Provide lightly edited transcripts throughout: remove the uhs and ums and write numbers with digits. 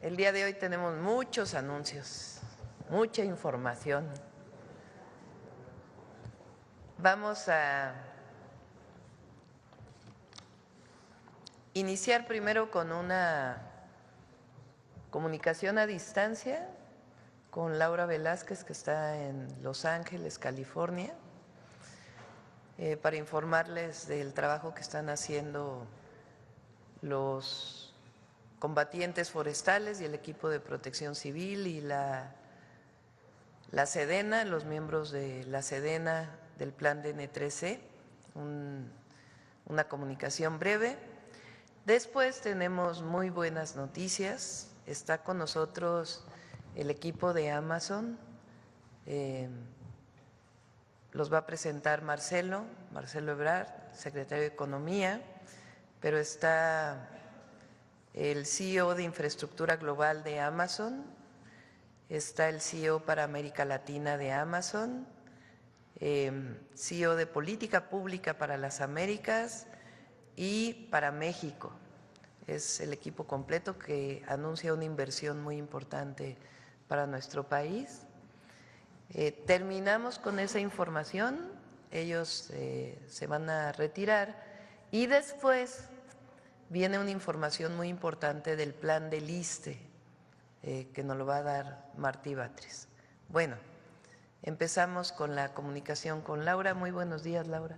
El día de hoy tenemos muchos anuncios, mucha información. Vamos a iniciar primero con una comunicación a distancia con Laura Velázquez, que está en Los Ángeles, California, para informarles del trabajo que están haciendo los combatientes forestales y el equipo de protección civil y la Sedena, los miembros de la Sedena del plan de N3C, una comunicación breve. Después tenemos muy buenas noticias. Está con nosotros el equipo de Amazon. Los va a presentar Marcelo Ebrard, secretario de Economía, pero está el CEO de Infraestructura Global de Amazon, está el CEO para América Latina de Amazon, CEO de Política Pública para las Américas y para México. Es el equipo completo que anuncia una inversión muy importante para nuestro país. Terminamos con esa información, ellos se van a retirar y después viene una información muy importante del plan del ISSSTE, que nos lo va a dar Martí Batres. Bueno, empezamos con la comunicación con Laura. Muy buenos días, Laura.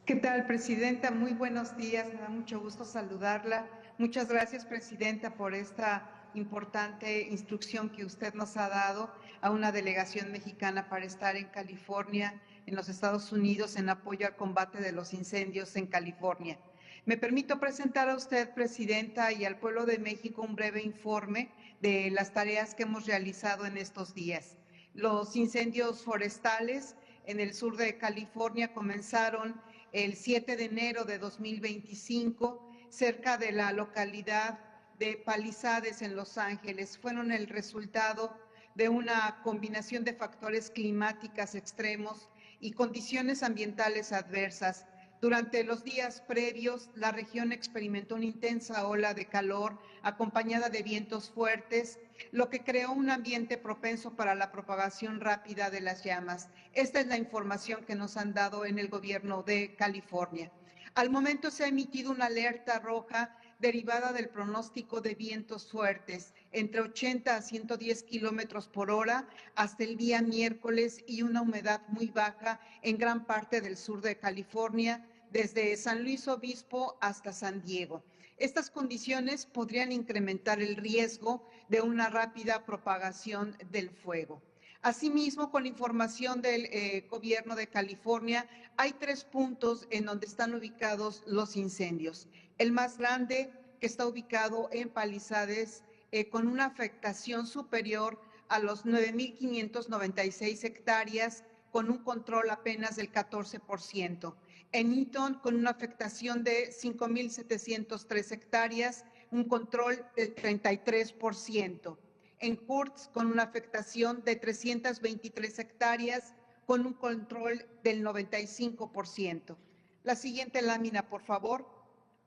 ¿Qué tal, Presidenta? Muy buenos días, me da mucho gusto saludarla. Muchas gracias, Presidenta, por esta importante instrucción que usted nos ha dado a una delegación mexicana para estar en California, en los Estados Unidos, en apoyo al combate de los incendios en California. Me permito presentar a usted, Presidenta, y al pueblo de México un breve informe de las tareas que hemos realizado en estos días. Los incendios forestales en el sur de California comenzaron el 7 de enero de 2025, cerca de la localidad de Palisades en Los Ángeles. Fueron el resultado de una combinación de factores climáticos extremos y condiciones ambientales adversas. Durante los días previos, la región experimentó una intensa ola de calor acompañada de vientos fuertes, lo que creó un ambiente propenso para la propagación rápida de las llamas. Esta es la información que nos han dado en el gobierno de California. Al momento se ha emitido una alerta roja derivada del pronóstico de vientos fuertes, entre 80 a 110 kilómetros por hora hasta el día miércoles y una humedad muy baja en gran parte del sur de California, desde San Luis Obispo hasta San Diego. Estas condiciones podrían incrementar el riesgo de una rápida propagación del fuego. Asimismo, con información del gobierno de California, hay 3 puntos en donde están ubicados los incendios. El más grande, que está ubicado en Palisades, con una afectación superior a los 9,596 hectáreas, con un control apenas del 14%. En Eaton, con una afectación de 5,703 hectáreas, un control del 33%. En Kurtz, con una afectación de 323 hectáreas, con un control del 95%. La siguiente lámina, por favor.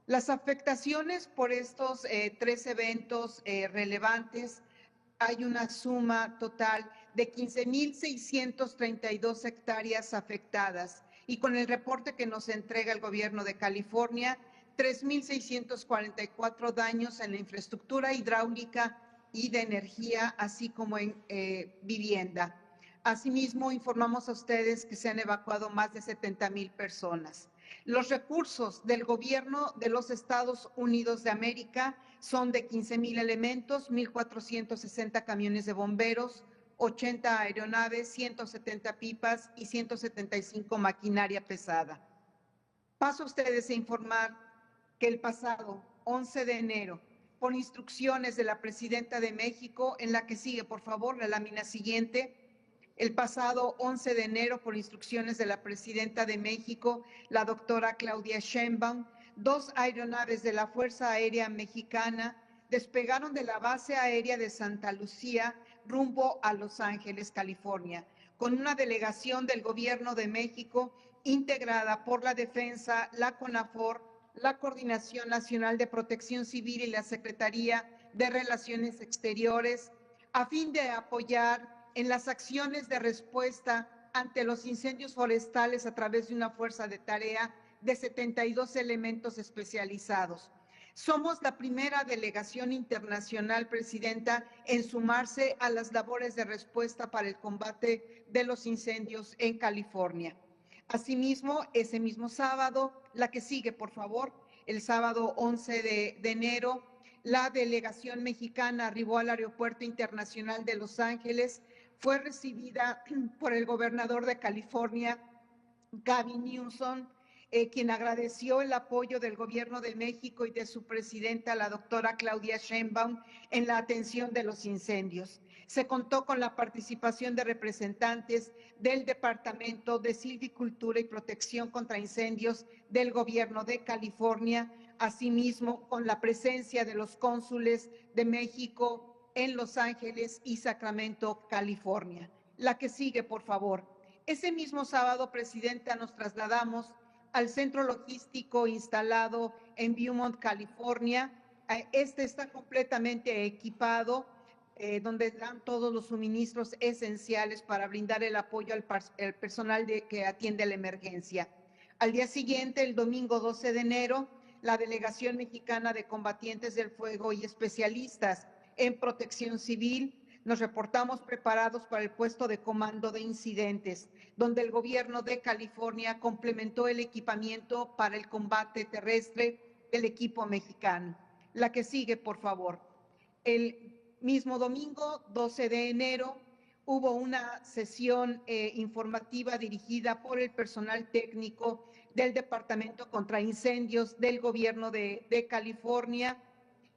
Las afectaciones por estos 3 eventos relevantes, hay una suma total de 15,632 hectáreas afectadas, y con el reporte que nos entrega el gobierno de California, 3,644 daños en la infraestructura hidráulica y de energía, así como en vivienda. Asimismo, informamos a ustedes que se han evacuado más de 70,000 personas. Los recursos del gobierno de los Estados Unidos de América son de 15,000 elementos, 1,460 camiones de bomberos, 80 aeronaves, 170 pipas y 175 maquinaria pesada. Paso a ustedes a informar que el pasado 11 de enero, por instrucciones de la Presidenta de México, en la que sigue, por favor, la lámina siguiente. El pasado 11 de enero, por instrucciones de la Presidenta de México, la doctora Claudia Sheinbaum, 2 aeronaves de la Fuerza Aérea Mexicana despegaron de la base aérea de Santa Lucía rumbo a Los Ángeles, California, con una delegación del Gobierno de México integrada por la Defensa, la CONAFOR, la Coordinación Nacional de Protección Civil y la Secretaría de Relaciones Exteriores, a fin de apoyar en las acciones de respuesta ante los incendios forestales a través de una fuerza de tarea de 72 elementos especializados. Somos la primera delegación internacional, Presidenta, en sumarse a las labores de respuesta para el combate de los incendios en California. Asimismo, ese mismo sábado, la que sigue, por favor, el sábado 11 de enero, la delegación mexicana arribó al Aeropuerto Internacional de Los Ángeles, fue recibida por el gobernador de California, Gavin Newsom, quien agradeció el apoyo del Gobierno de México y de su presidenta, la doctora Claudia Sheinbaum, en la atención de los incendios. Se contó con la participación de representantes del Departamento de Silvicultura y Protección contra Incendios del Gobierno de California, asimismo con la presencia de los cónsules de México en Los Ángeles y Sacramento, California. La que sigue, por favor. Ese mismo sábado, Presidenta, nos trasladamos al centro logístico instalado en Beaumont, California. Este está completamente equipado, donde dan todos los suministros esenciales para brindar el apoyo al personal que atiende la emergencia. Al día siguiente, el domingo 12 de enero, la Delegación Mexicana de Combatientes del Fuego y especialistas en protección civil nos reportamos preparados para el puesto de comando de incidentes, donde el gobierno de California complementó el equipamiento para el combate terrestre del equipo mexicano. La que sigue, por favor. El mismo domingo, 12 de enero, hubo una sesión informativa dirigida por el personal técnico del Departamento contra Incendios del gobierno de California,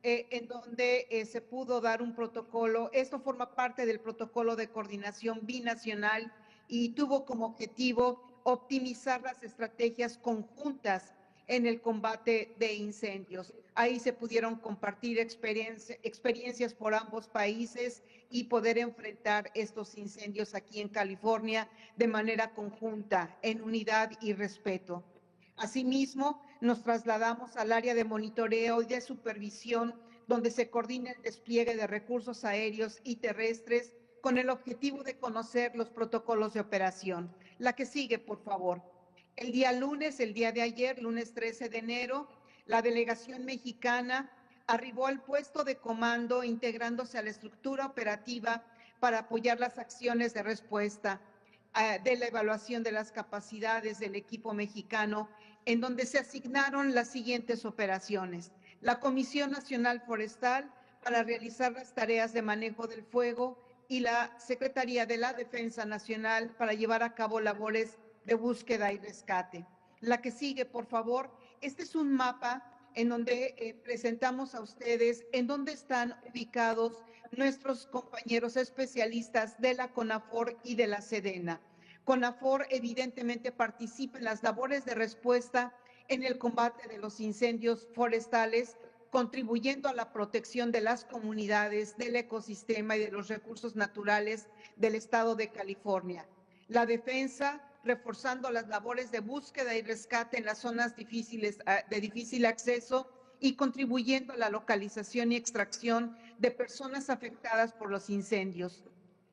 en donde se pudo dar un protocolo. Esto forma parte del protocolo de coordinación binacional y tuvo como objetivo optimizar las estrategias conjuntas en el combate de incendios. Ahí se pudieron compartir experiencias por ambos países y poder enfrentar estos incendios aquí en California de manera conjunta, en unidad y respeto. Asimismo, nos trasladamos al área de monitoreo y de supervisión, donde se coordina el despliegue de recursos aéreos y terrestres con el objetivo de conocer los protocolos de operación. La que sigue, por favor. El día lunes, el día de ayer, lunes 13 de enero, la delegación mexicana arribó al puesto de comando integrándose a la estructura operativa para apoyar las acciones de respuesta de la evaluación de las capacidades del equipo mexicano, en donde se asignaron las siguientes operaciones. La Comisión Nacional Forestal para realizar las tareas de manejo del fuego y la Secretaría de la Defensa Nacional para llevar a cabo labores de búsqueda y rescate. La que sigue, por favor. Este es un mapa en donde presentamos a ustedes en dónde están ubicados nuestros compañeros especialistas de la CONAFOR y de la SEDENA. CONAFOR evidentemente participa en las labores de respuesta en el combate de los incendios forestales, contribuyendo a la protección de las comunidades, del ecosistema y de los recursos naturales del estado de California. La defensa, reforzando las labores de búsqueda y rescate en las zonas de difícil acceso y contribuyendo a la localización y extracción de personas afectadas por los incendios.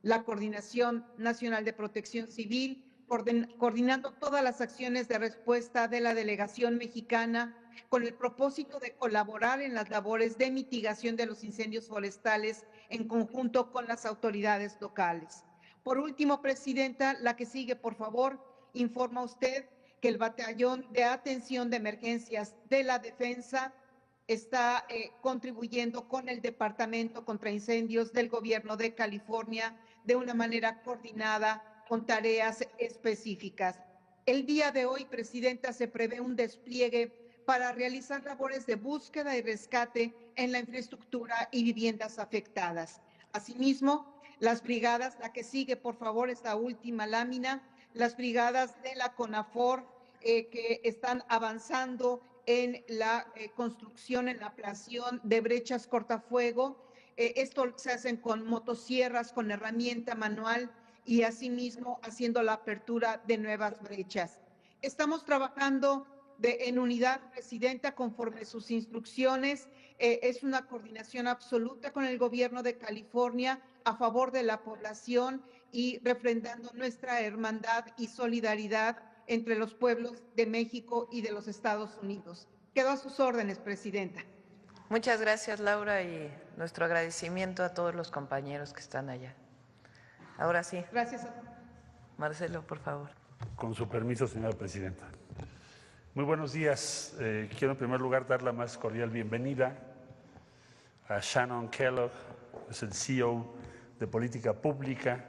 La Coordinación Nacional de Protección Civil, coordinando todas las acciones de respuesta de la delegación mexicana con el propósito de colaborar en las labores de mitigación de los incendios forestales en conjunto con las autoridades locales. Por último, Presidenta, la que sigue, por favor, informa usted que el Batallón de Atención de Emergencias de la Defensa está contribuyendo con el Departamento contra Incendios del Gobierno de California de una manera coordinada con tareas específicas. El día de hoy, Presidenta, se prevé un despliegue para realizar labores de búsqueda y rescate en la infraestructura y viviendas afectadas. Asimismo, las brigadas, la que sigue, por favor, esta última lámina, las brigadas de la CONAFOR que están avanzando en la construcción, en la ampliación de brechas cortafuego. Esto se hacen con motosierras, con herramienta manual y asimismo haciendo la apertura de nuevas brechas. Estamos trabajando en unidad, Presidenta, conforme sus instrucciones. Es una coordinación absoluta con el gobierno de California a favor de la población y refrendando nuestra hermandad y solidaridad entre los pueblos de México y de los Estados Unidos. Quedo a sus órdenes, Presidenta. Muchas gracias, Laura, y nuestro agradecimiento a todos los compañeros que están allá. Ahora sí. Gracias. Marcelo, por favor. Con su permiso, señora presidenta. Muy buenos días. Quiero en primer lugar dar la más cordial bienvenida a Shannon Kellogg, es el CEO de Política Pública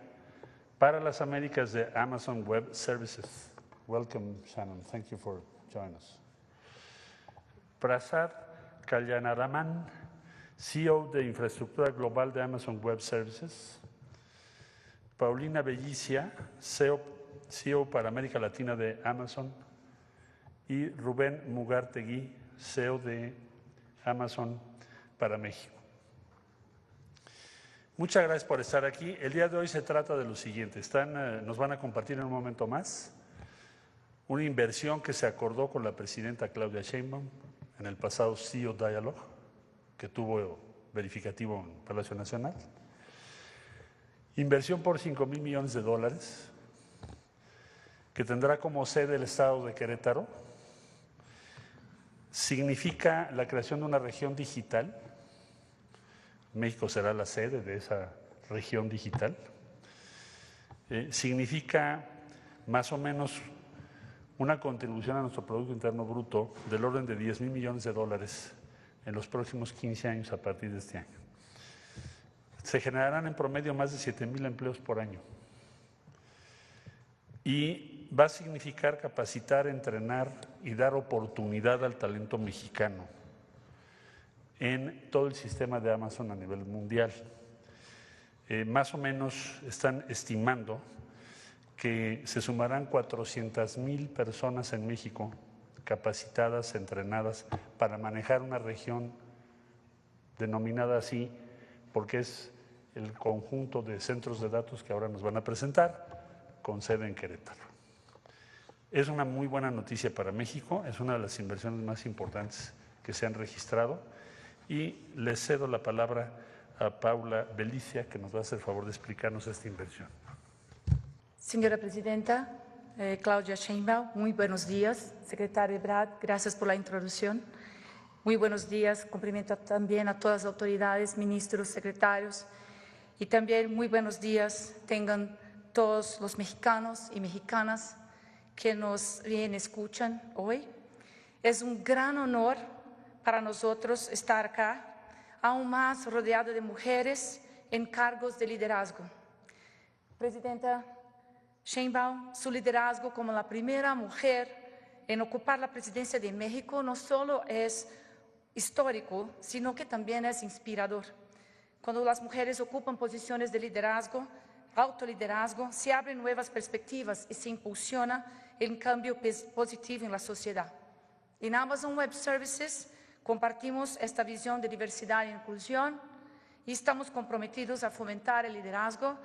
para las Américas de Amazon Web Services. Welcome, Shannon. Thank you for joining us. Prasad Kalyanaraman, CEO de Infraestructura Global de Amazon Web Services. Paulina Bellicia, CEO para América Latina de Amazon. Y Rubén Mugartegui, CEO de Amazon para México. Muchas gracias por estar aquí. El día de hoy se trata de lo siguiente. Nos van a compartir en un momento más una inversión que se acordó con la presidenta Claudia Sheinbaum en el pasado CEO Dialogue, que tuvo verificativo en Palacio Nacional. Inversión por $5,000 millones, que tendrá como sede el estado de Querétaro. Significa la creación de una región digital. México será la sede de esa región digital. Significa más o menos una contribución a nuestro Producto Interno Bruto del orden de $10,000 millones en los próximos 15 años a partir de este año. Se generarán en promedio más de 7,000 empleos por año. Y va a significar capacitar, entrenar y dar oportunidad al talento mexicano en todo el sistema de Amazon a nivel mundial. Más o menos están estimando que se sumarán 400,000 personas en México capacitadas, entrenadas para manejar una región denominada así, porque es el conjunto de centros de datos que ahora nos van a presentar con sede en Querétaro. Es una muy buena noticia para México, es una de las inversiones más importantes que se han registrado y le cedo la palabra a Paula Bellicia, que nos va a hacer favor de explicarnos esta inversión. Señora Presidenta, Claudia Sheinbaum, muy buenos días. Secretario Ebrard, gracias por la introducción. Muy buenos días, cumplimento también a todas las autoridades, ministros, secretarios y también muy buenos días tengan todos los mexicanos y mexicanas que nos bien escuchan hoy. Es un gran honor para nosotros estar acá, aún más rodeado de mujeres en cargos de liderazgo. Presidenta Sheinbaum, su liderazgo como la primera mujer en ocupar la presidencia de México no solo es histórico, sino que también es inspirador. Cuando las mujeres ocupan posiciones de liderazgo, autoliderazgo, se abren nuevas perspectivas y se impulsiona el cambio positivo en la sociedad. En Amazon Web Services compartimos esta visión de diversidad e inclusión y estamos comprometidos a fomentar el liderazgo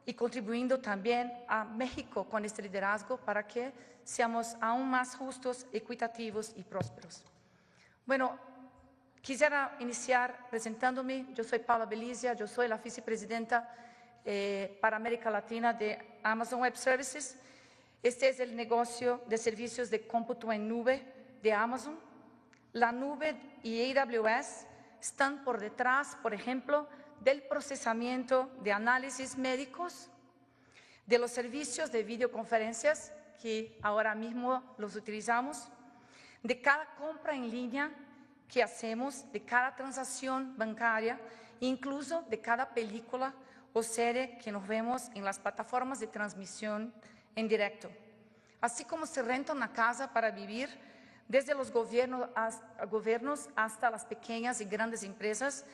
y contribuyendo también a México con este liderazgo para que seamos aún más justos, equitativos y prósperos. Bueno, quisiera iniciar presentándome. Yo soy Paula Bellicia, yo soy la vicepresidenta para América Latina de Amazon Web Services. Este es el negocio de servicios de cómputo en nube de Amazon. La nube y AWS están por detrás, por ejemplo, del procesamiento de análisis médicos, de los servicios de videoconferencias, que ahora mismo los utilizamos, de cada compra en línea que hacemos, de cada transacción bancaria, incluso de cada película o serie que nos vemos en las plataformas de transmisión en directo. Así como se renta una casa para vivir, desde los gobiernos hasta las pequeñas y grandes empresas,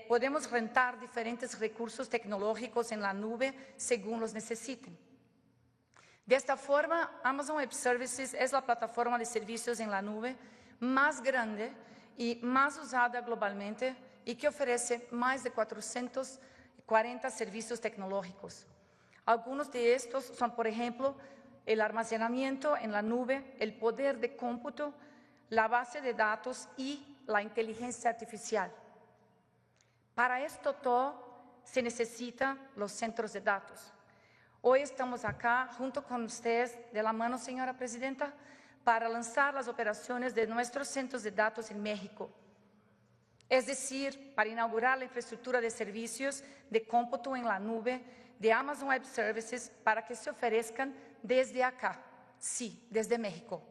podemos rentar diferentes recursos tecnológicos en la nube según los necesiten. De esta forma, Amazon Web Services es la plataforma de servicios en la nube más grande y más usada globalmente y que ofrece más de 440 servicios tecnológicos. Algunos de estos son, por ejemplo, el almacenamiento en la nube, el poder de cómputo, la base de datos y la inteligencia artificial. Para esto todo se necesitan los centros de datos. Hoy estamos acá junto con ustedes de la mano, señora presidenta, para lanzar las operaciones de nuestros centros de datos en México. Es decir, para inaugurar la infraestructura de servicios de cómputo en la nube de Amazon Web Services para que se ofrezcan desde acá, sí, desde México.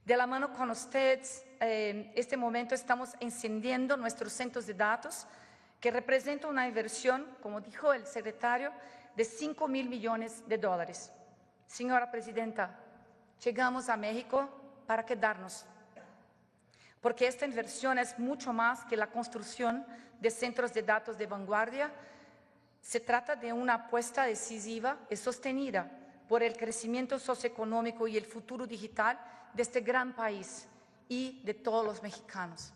De la mano con ustedes, en este momento estamos encendiendo nuestros centros de datos, que representa una inversión, como dijo el secretario, de $5,000 millones. Señora presidenta, llegamos a México para quedarnos, porque esta inversión es mucho más que la construcción de centros de datos de vanguardia. Se trata de una apuesta decisiva y sostenida por el crecimiento socioeconómico y el futuro digital de este gran país y de todos los mexicanos.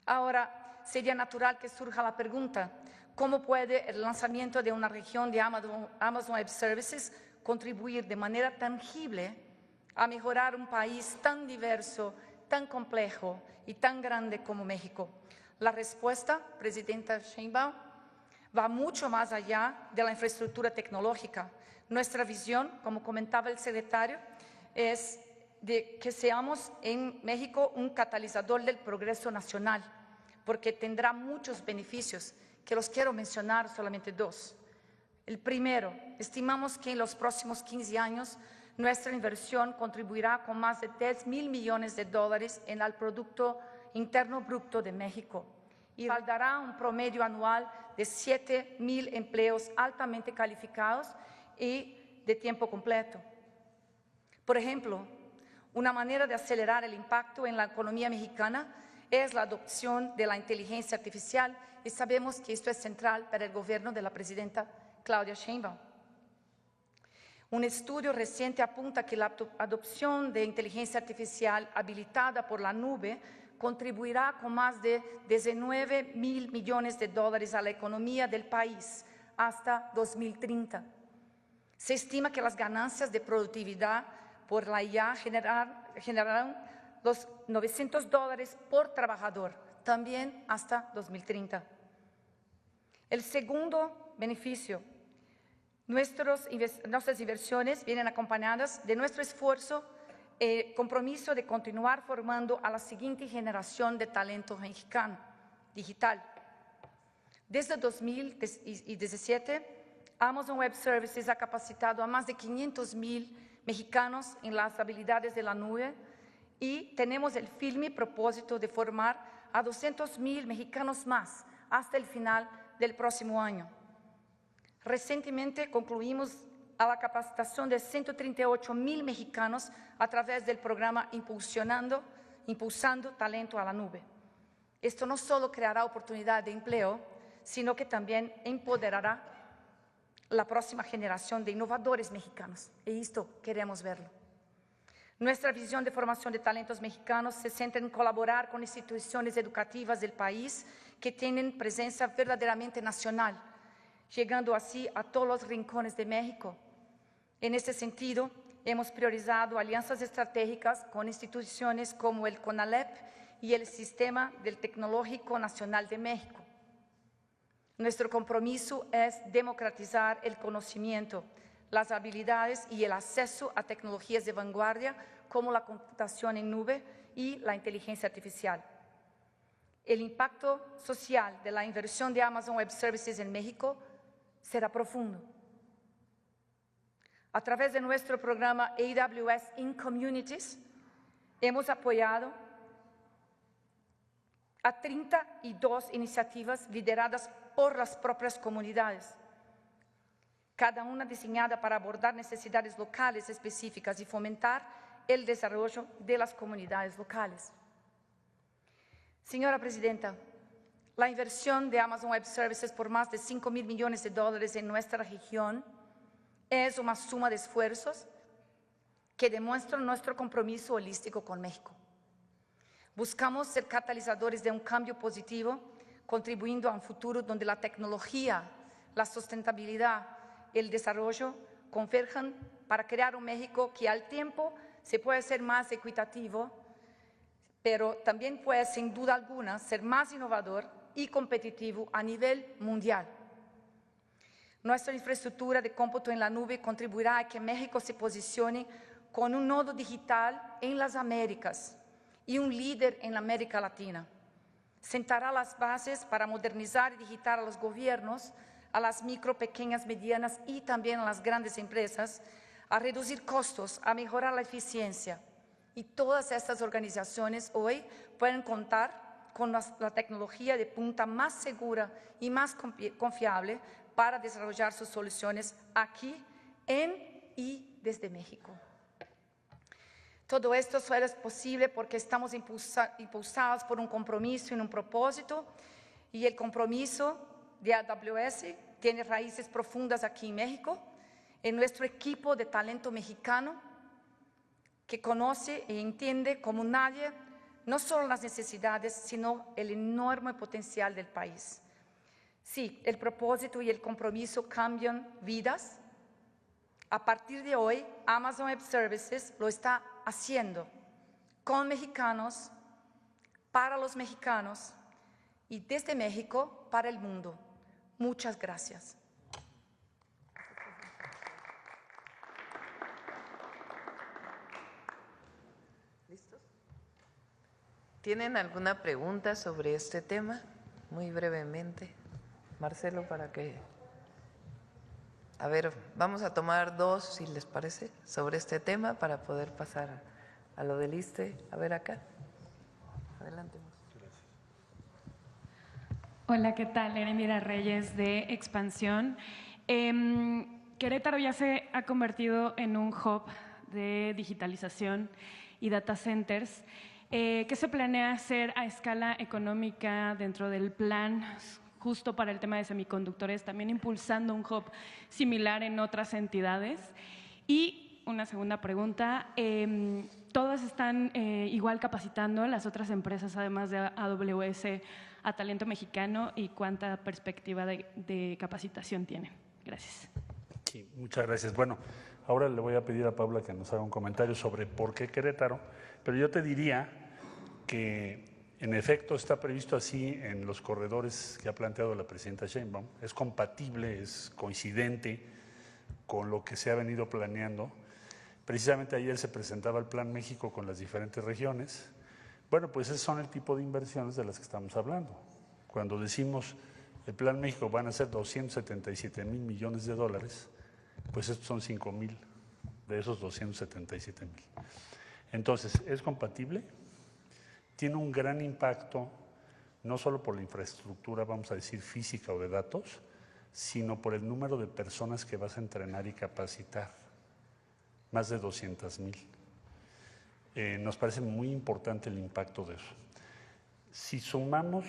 Ahora, sería natural que surja la pregunta, ¿cómo puede el lanzamiento de una región de Amazon Web Services contribuir de manera tangible a mejorar un país tan diverso, tan complejo y tan grande como México? La respuesta, presidenta Sheinbaum, va mucho más allá de la infraestructura tecnológica. Nuestra visión, como comentaba el secretario, es de que seamos en México un catalizador del progreso nacional, porque tendrá muchos beneficios, que los quiero mencionar solamente dos. El primero, estimamos que en los próximos 15 años nuestra inversión contribuirá con más de $10,000 millones en el Producto Interno Bruto de México y dará un promedio anual de 7,000 empleos altamente calificados y de tiempo completo. Por ejemplo, una manera de acelerar el impacto en la economía mexicana es la adopción de la inteligencia artificial y sabemos que esto es central para el gobierno de la presidenta Claudia Sheinbaum. Un estudio reciente apunta que la adopción de inteligencia artificial habilitada por la nube contribuirá con más de $19,000 millones a la economía del país hasta 2030. Se estima que las ganancias de productividad por la IA generarán los $900 por trabajador, también hasta 2030. El segundo beneficio, nuestras inversiones vienen acompañadas de nuestro esfuerzo y compromiso de continuar formando a la siguiente generación de talento mexicano digital. Desde 2017, Amazon Web Services ha capacitado a más de 500,000 mexicanos en las habilidades de la nube y tenemos el firme propósito de formar a 200,000 mexicanos más hasta el final del próximo año. Recientemente concluimos a la capacitación de 138,000 mexicanos a través del programa Impulsando Talento a la Nube. Esto no solo creará oportunidad de empleo, sino que también empoderará la próxima generación de innovadores mexicanos. Y esto queremos verlo. Nuestra visión de formación de talentos mexicanos se centra en colaborar con instituciones educativas del país que tienen presencia verdaderamente nacional, llegando así a todos los rincones de México. En este sentido, hemos priorizado alianzas estratégicas con instituciones como el CONALEP y el Sistema del Tecnológico Nacional de México. Nuestro compromiso es democratizar el conocimiento, las habilidades y el acceso a tecnologías de vanguardia como la computación en nube y la inteligencia artificial. El impacto social de la inversión de Amazon Web Services en México será profundo. A través de nuestro programa AWS in Communities, hemos apoyado a 32 iniciativas lideradas por las propias comunidades, cada una diseñada para abordar necesidades locales específicas y fomentar el desarrollo de las comunidades locales. Señora presidenta, la inversión de Amazon Web Services por más de $5,000 millones en nuestra región es una suma de esfuerzos que demuestran nuestro compromiso holístico con México. Buscamos ser catalizadores de un cambio positivo, contribuyendo a un futuro donde la tecnología, la sustentabilidad y el desarrollo converjan para crear un México que al tiempo se puede ser más equitativo, pero también puede, sin duda alguna, ser más innovador y competitivo a nivel mundial. Nuestra infraestructura de cómputo en la nube contribuirá a que México se posicione con un nodo digital en las Américas y un líder en la América Latina. Sentará las bases para modernizar y digitar a los gobiernos, a las micro, pequeñas, medianas y también a las grandes empresas, a reducir costos, a mejorar la eficiencia. Y todas estas organizaciones hoy pueden contar con la tecnología de punta más segura y más confiable para desarrollar sus soluciones aquí, en y desde México. Todo esto solo es posible porque estamos impulsados por un compromiso y un propósito, y el compromiso de AWS tiene raíces profundas aquí en México, en nuestro equipo de talento mexicano que conoce e entiende como nadie no solo las necesidades, sino el enorme potencial del país. Sí, el propósito y el compromiso cambian vidas. A partir de hoy, Amazon Web Services lo está haciendo con mexicanos, para los mexicanos y desde México para el mundo. Muchas gracias. ¿Listos? ¿Tienen alguna pregunta sobre este tema? Muy brevemente. Marcelo, para que… A ver, vamos a tomar dos, si les parece, sobre este tema para poder pasar a lo del ISSSTE. A ver acá. Adelante. Gracias. Hola, ¿qué tal? Erendira Reyes de Expansión. Querétaro ya se ha convertido en un hub de digitalización y data centers. ¿Qué se planea hacer a escala económica dentro del plan justo para el tema de semiconductores, también impulsando un hub similar en otras entidades? Y una segunda pregunta, ¿todas están igual capacitando las otras empresas, además de AWS, a talento mexicano, y cuánta perspectiva de capacitación tienen? Gracias. Sí, muchas gracias. Bueno, ahora le voy a pedir a Paula que nos haga un comentario sobre por qué Querétaro, pero yo te diría que en efecto está previsto así en los corredores que ha planteado la presidenta Sheinbaum. Es compatible, es coincidente con lo que se ha venido planeando. Precisamente ayer se presentaba el Plan México con las diferentes regiones. Bueno, pues esos son el tipo de inversiones de las que estamos hablando. Cuando decimos el Plan México van a ser 277,000 millones de dólares, pues estos son 5,000 de esos 277,000. Entonces, ¿es compatible? Tiene un gran impacto, no solo por la infraestructura, vamos a decir, física o de datos, sino por el número de personas que vas a entrenar y capacitar. Más de 200,000. Nos parece muy importante el impacto de eso. Si sumamos,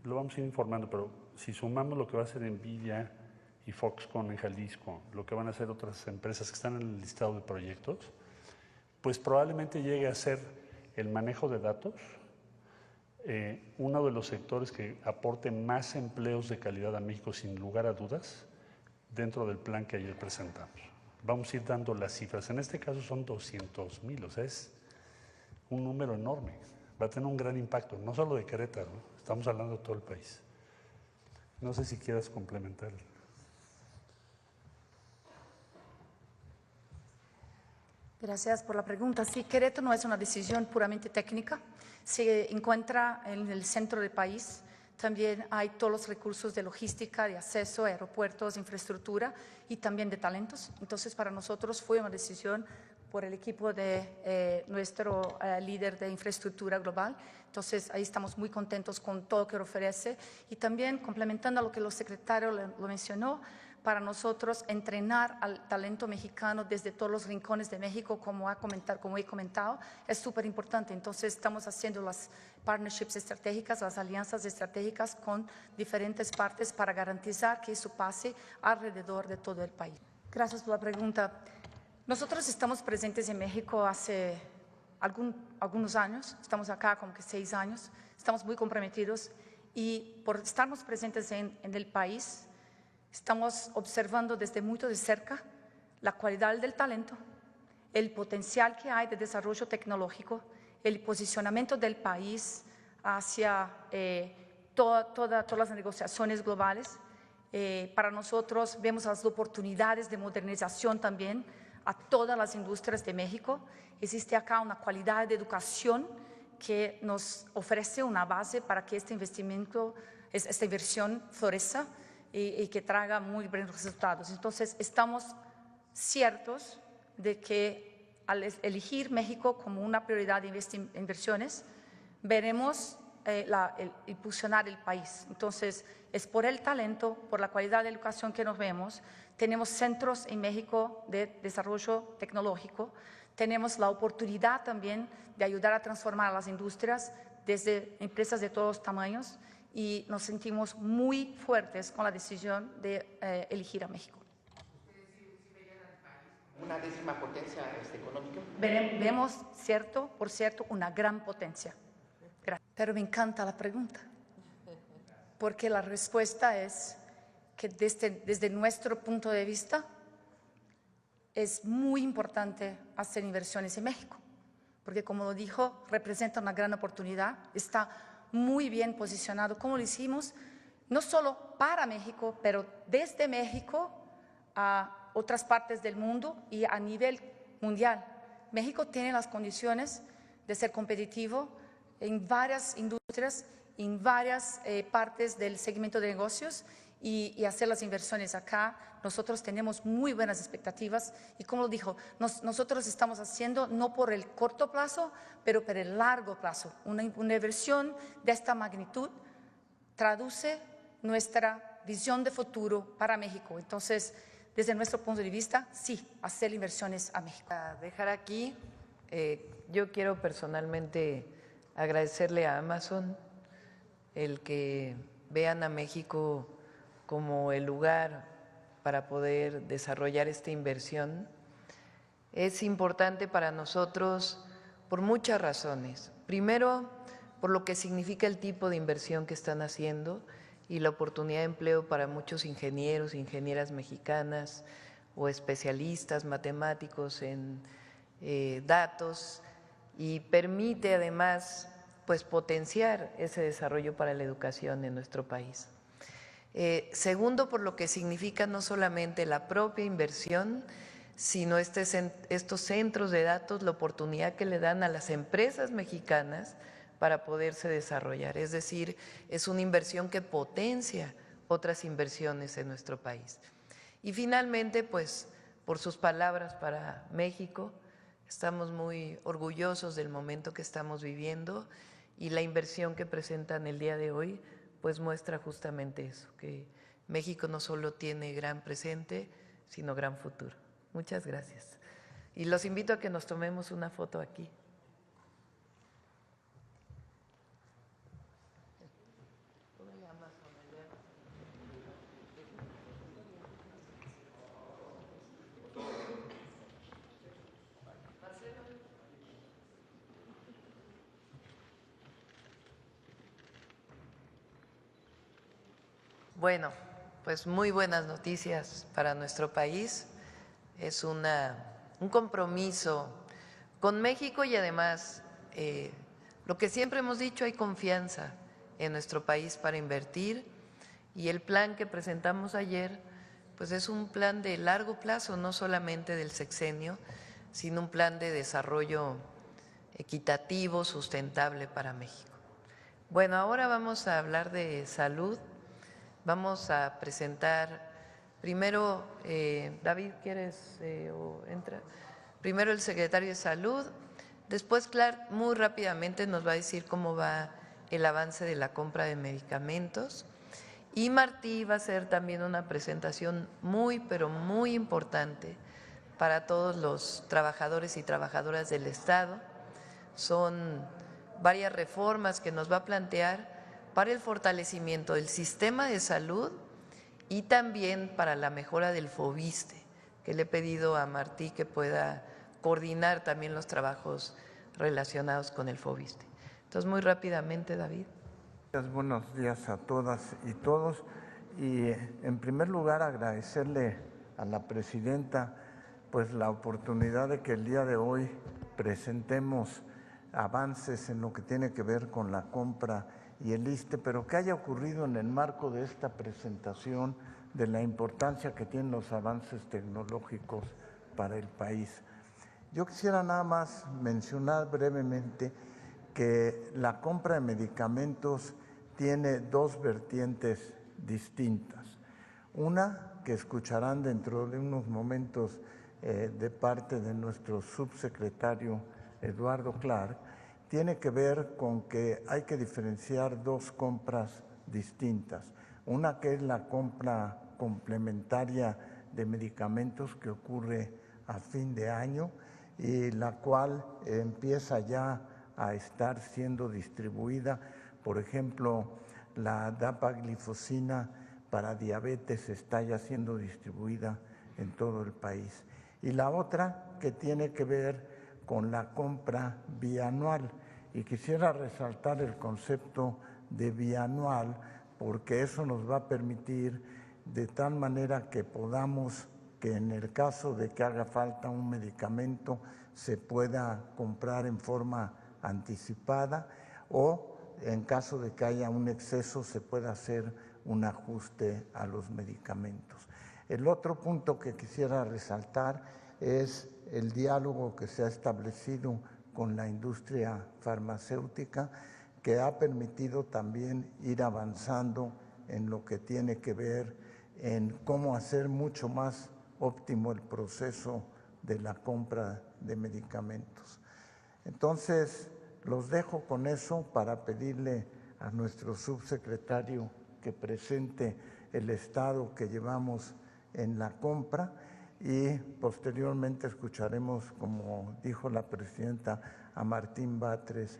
lo vamos a ir informando, pero si sumamos lo que va a hacer NVIDIA y Foxconn en Jalisco, lo que van a hacer otras empresas que están en el listado de proyectos, pues probablemente llegue a ser el manejo de datos, uno de los sectores que aporte más empleos de calidad a México, sin lugar a dudas, dentro del plan que ayer presentamos. Vamos a ir dando las cifras. En este caso son 200,000, o sea, es un número enorme. Va a tener un gran impacto, no solo de Querétaro, estamos hablando de todo el país. No sé si quieras complementar. Gracias por la pregunta. Sí, Querétaro no es una decisión puramente técnica. Se encuentra en el centro del país. También hay todos los recursos de logística, de acceso, aeropuertos, infraestructura y también de talentos. Entonces, para nosotros fue una decisión por el equipo de nuestro líder de infraestructura global. Entonces, ahí estamos muy contentos con todo lo que ofrece. Y también, complementando a lo que el secretario lo mencionó, para nosotros entrenar al talento mexicano desde todos los rincones de México, como he comentado, es súper importante. Entonces, estamos haciendo las partnerships estratégicas, las alianzas estratégicas con diferentes partes para garantizar que eso pase alrededor de todo el país. Gracias por la pregunta. Nosotros estamos presentes en México hace algunos años, estamos acá como que 6 años, estamos muy comprometidos y por estarnos presentes en el país, estamos observando desde muy de cerca la calidad del talento, el potencial que hay de desarrollo tecnológico, el posicionamiento del país hacia todas las negociaciones globales. Para nosotros vemos las oportunidades de modernización también a todas las industrias de México. Existe acá una calidad de educación que nos ofrece una base para que esta inversión florezca y que traiga muy buenos resultados. Entonces, estamos ciertos de que al elegir México como una prioridad de inversiones, veremos impulsionar el país. Entonces, es por el talento, por la calidad de educación que nos vemos. Tenemos centros en México de desarrollo tecnológico. Tenemos la oportunidad también de ayudar a transformar las industrias desde empresas de todos tamaños y nos sentimos muy fuertes con la decisión de elegir a México. ¿Una décima potencia económica? Vemos, por cierto, una gran potencia. Gracias. Pero me encanta la pregunta, porque la respuesta es que desde nuestro punto de vista es muy importante hacer inversiones en México, porque como lo dijo, representa una gran oportunidad, está muy bien posicionado, como lo hicimos, no solo para México, pero desde México a otras partes del mundo y a nivel mundial. México tiene las condiciones de ser competitivo en varias industrias, en varias partes del segmento de negocios y hacer las inversiones acá. Nosotros tenemos muy buenas expectativas y como lo dijo, nosotros estamos haciendo no por el corto plazo, pero por el largo plazo. Una inversión de esta magnitud traduce nuestra visión de futuro para México. Entonces, desde nuestro punto de vista, sí, hacer inversiones a México. Para dejar aquí, yo quiero personalmente agradecerle a Amazon el que vean a México como el lugar para poder desarrollar esta inversión. Es importante para nosotros por muchas razones. Primero, por lo que significa el tipo de inversión que están haciendo y la oportunidad de empleo para muchos ingenieros, ingenieras mexicanas o especialistas matemáticos en datos, y permite además pues potenciar ese desarrollo para la educación en nuestro país. Segundo, por lo que significa no solamente la propia inversión, sino estos centros de datos, la oportunidad que le dan a las empresas mexicanas para poderse desarrollar. Es decir, es una inversión que potencia otras inversiones en nuestro país. Y finalmente, pues, por sus palabras para México, estamos muy orgullosos del momento que estamos viviendo y la inversión que presentan el día de hoy, pues muestra justamente eso, que México no solo tiene gran presente, sino gran futuro. Muchas gracias. Y los invito a que nos tomemos una foto aquí. Bueno, pues muy buenas noticias para nuestro país. Es un compromiso con México y además, lo que siempre hemos dicho, hay confianza en nuestro país para invertir y el plan que presentamos ayer, pues es un plan de largo plazo, no solamente del sexenio, sino un plan de desarrollo equitativo, sustentable para México. Bueno, ahora vamos a hablar de salud. Vamos a presentar primero, David, ¿quieres o entra? Primero el secretario de Salud, después Clark muy rápidamente nos va a decir cómo va el avance de la compra de medicamentos y Martí va a hacer también una presentación muy, pero muy importante para todos los trabajadores y trabajadoras del Estado. Son varias reformas que nos va a plantear para el fortalecimiento del sistema de salud y también para la mejora del FOBISSSTE, que le he pedido a Martí que pueda coordinar también los trabajos relacionados con el FOBISSSTE. Entonces, muy rápidamente, David. Buenos días a todas y todos. Y en primer lugar, agradecerle a la presidenta pues la oportunidad de que el día de hoy presentemos avances en lo que tiene que ver con la compra y el ISSSTE, pero que haya ocurrido en el marco de esta presentación de la importancia que tienen los avances tecnológicos para el país. Yo quisiera nada más mencionar brevemente que la compra de medicamentos tiene dos vertientes distintas. Una que escucharán dentro de unos momentos de parte de nuestro subsecretario Eduardo Clark, tiene que ver con que hay que diferenciar dos compras distintas. Una que es la compra complementaria de medicamentos que ocurre a fin de año y la cual empieza ya a estar siendo distribuida. Por ejemplo, la dapaglifosina para diabetes está ya siendo distribuida en todo el país. Y la otra que tiene que ver con la compra bianual. Y quisiera resaltar el concepto de bianual porque eso nos va a permitir de tal manera que podamos, que en el caso de que haga falta un medicamento, se pueda comprar en forma anticipada o en caso de que haya un exceso se pueda hacer un ajuste a los medicamentos. El otro punto que quisiera resaltar es el diálogo que se ha establecido con la industria farmacéutica, que ha permitido también ir avanzando en lo que tiene que ver en cómo hacer mucho más óptimo el proceso de la compra de medicamentos. Entonces, los dejo con eso para pedirle a nuestro subsecretario que presente el estado que llevamos en la compra y posteriormente escucharemos, como dijo la presidenta, a Martín Batres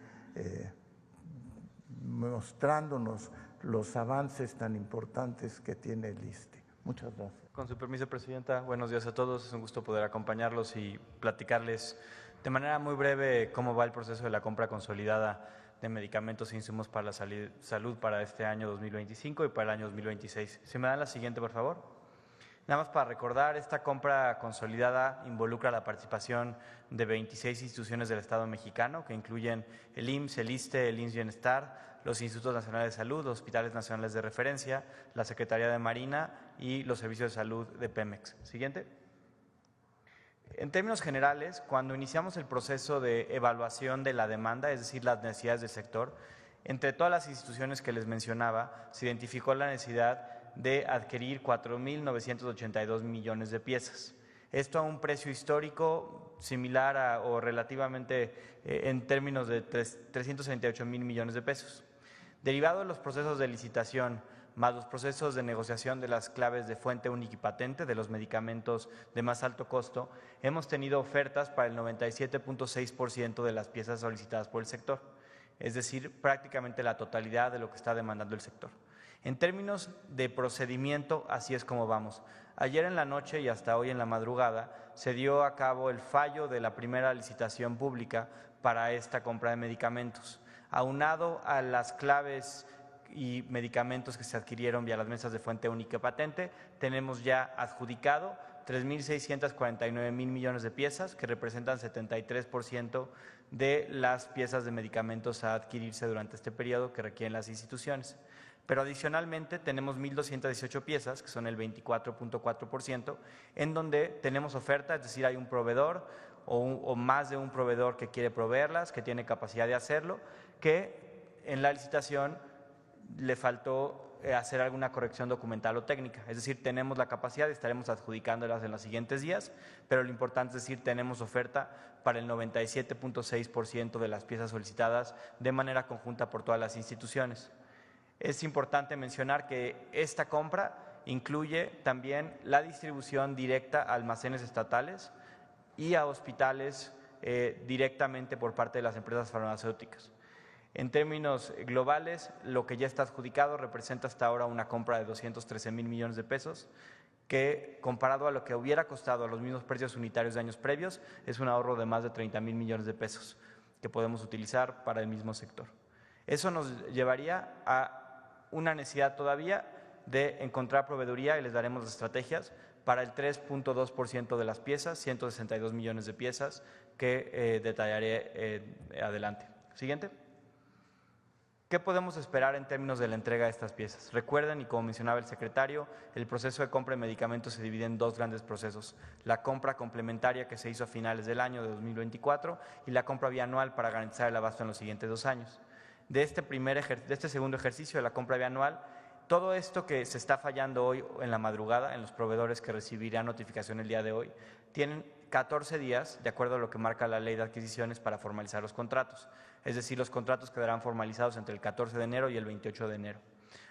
mostrándonos los avances tan importantes que tiene el ISSSTE. Muchas gracias. Con su permiso, Presidenta, buenos días a todos. Es un gusto poder acompañarlos y platicarles de manera muy breve cómo va el proceso de la compra consolidada de medicamentos e insumos para la salud para este año 2025 y para el año 2026. ¿Se me dan la siguiente, por favor? Nada más para recordar, esta compra consolidada involucra la participación de 26 instituciones del Estado mexicano, que incluyen el IMSS, el ISSSTE, el IMSS Bienestar, los Institutos Nacionales de Salud, los Hospitales Nacionales de Referencia, la Secretaría de Marina y los Servicios de Salud de Pemex. Siguiente. En términos generales, cuando iniciamos el proceso de evaluación de la demanda, es decir, las necesidades del sector, entre todas las instituciones que les mencionaba, se identificó la necesidad de adquirir 4.982 millones de piezas. Esto a un precio histórico similar o relativamente en términos de 368,000 millones de pesos. Derivado de los procesos de licitación más los procesos de negociación de las claves de fuente única y patente de los medicamentos de más alto costo, hemos tenido ofertas para el 97.6% de las piezas solicitadas por el sector, es decir, prácticamente la totalidad de lo que está demandando el sector. En términos de procedimiento, así es como vamos. Ayer en la noche y hasta hoy en la madrugada se dio a cabo el fallo de la primera licitación pública para esta compra de medicamentos. Aunado a las claves y medicamentos que se adquirieron vía las mesas de fuente única patente, tenemos ya adjudicado 3.649,000 millones de piezas, que representan 73% de las piezas de medicamentos a adquirirse durante este periodo que requieren las instituciones. Pero adicionalmente tenemos 1.218 piezas, que son el 24.4%, en donde tenemos oferta, es decir, hay un proveedor o más de un proveedor que quiere proveerlas, que tiene capacidad de hacerlo, que en la licitación le faltó hacer alguna corrección documental o técnica. Es decir, tenemos la capacidad y estaremos adjudicándolas en los siguientes días, pero lo importante es decir, tenemos oferta para el 97.6% de las piezas solicitadas de manera conjunta por todas las instituciones. Es importante mencionar que esta compra incluye también la distribución directa a almacenes estatales y a hospitales directamente por parte de las empresas farmacéuticas. En términos globales, lo que ya está adjudicado representa hasta ahora una compra de 213,000 millones de pesos, que comparado a lo que hubiera costado a los mismos precios unitarios de años previos, es un ahorro de más de 30,000 millones de pesos que podemos utilizar para el mismo sector. Eso nos llevaría a una necesidad todavía de encontrar proveeduría y les daremos las estrategias para el 3.2% de las piezas, 162 millones de piezas que detallaré adelante. Siguiente. ¿Qué podemos esperar en términos de la entrega de estas piezas? Recuerden, y como mencionaba el secretario, el proceso de compra de medicamentos se divide en dos grandes procesos: la compra complementaria que se hizo a finales del año de 2024 y la compra bianual para garantizar el abasto en los siguientes 2 años. De este segundo ejercicio de la compra bianual, todo esto que se está fallando hoy en la madrugada en los proveedores que recibirán notificación el día de hoy, tienen 14 días, de acuerdo a lo que marca la ley de adquisiciones, para formalizar los contratos. Es decir, los contratos quedarán formalizados entre el 14 de enero y el 28 de enero.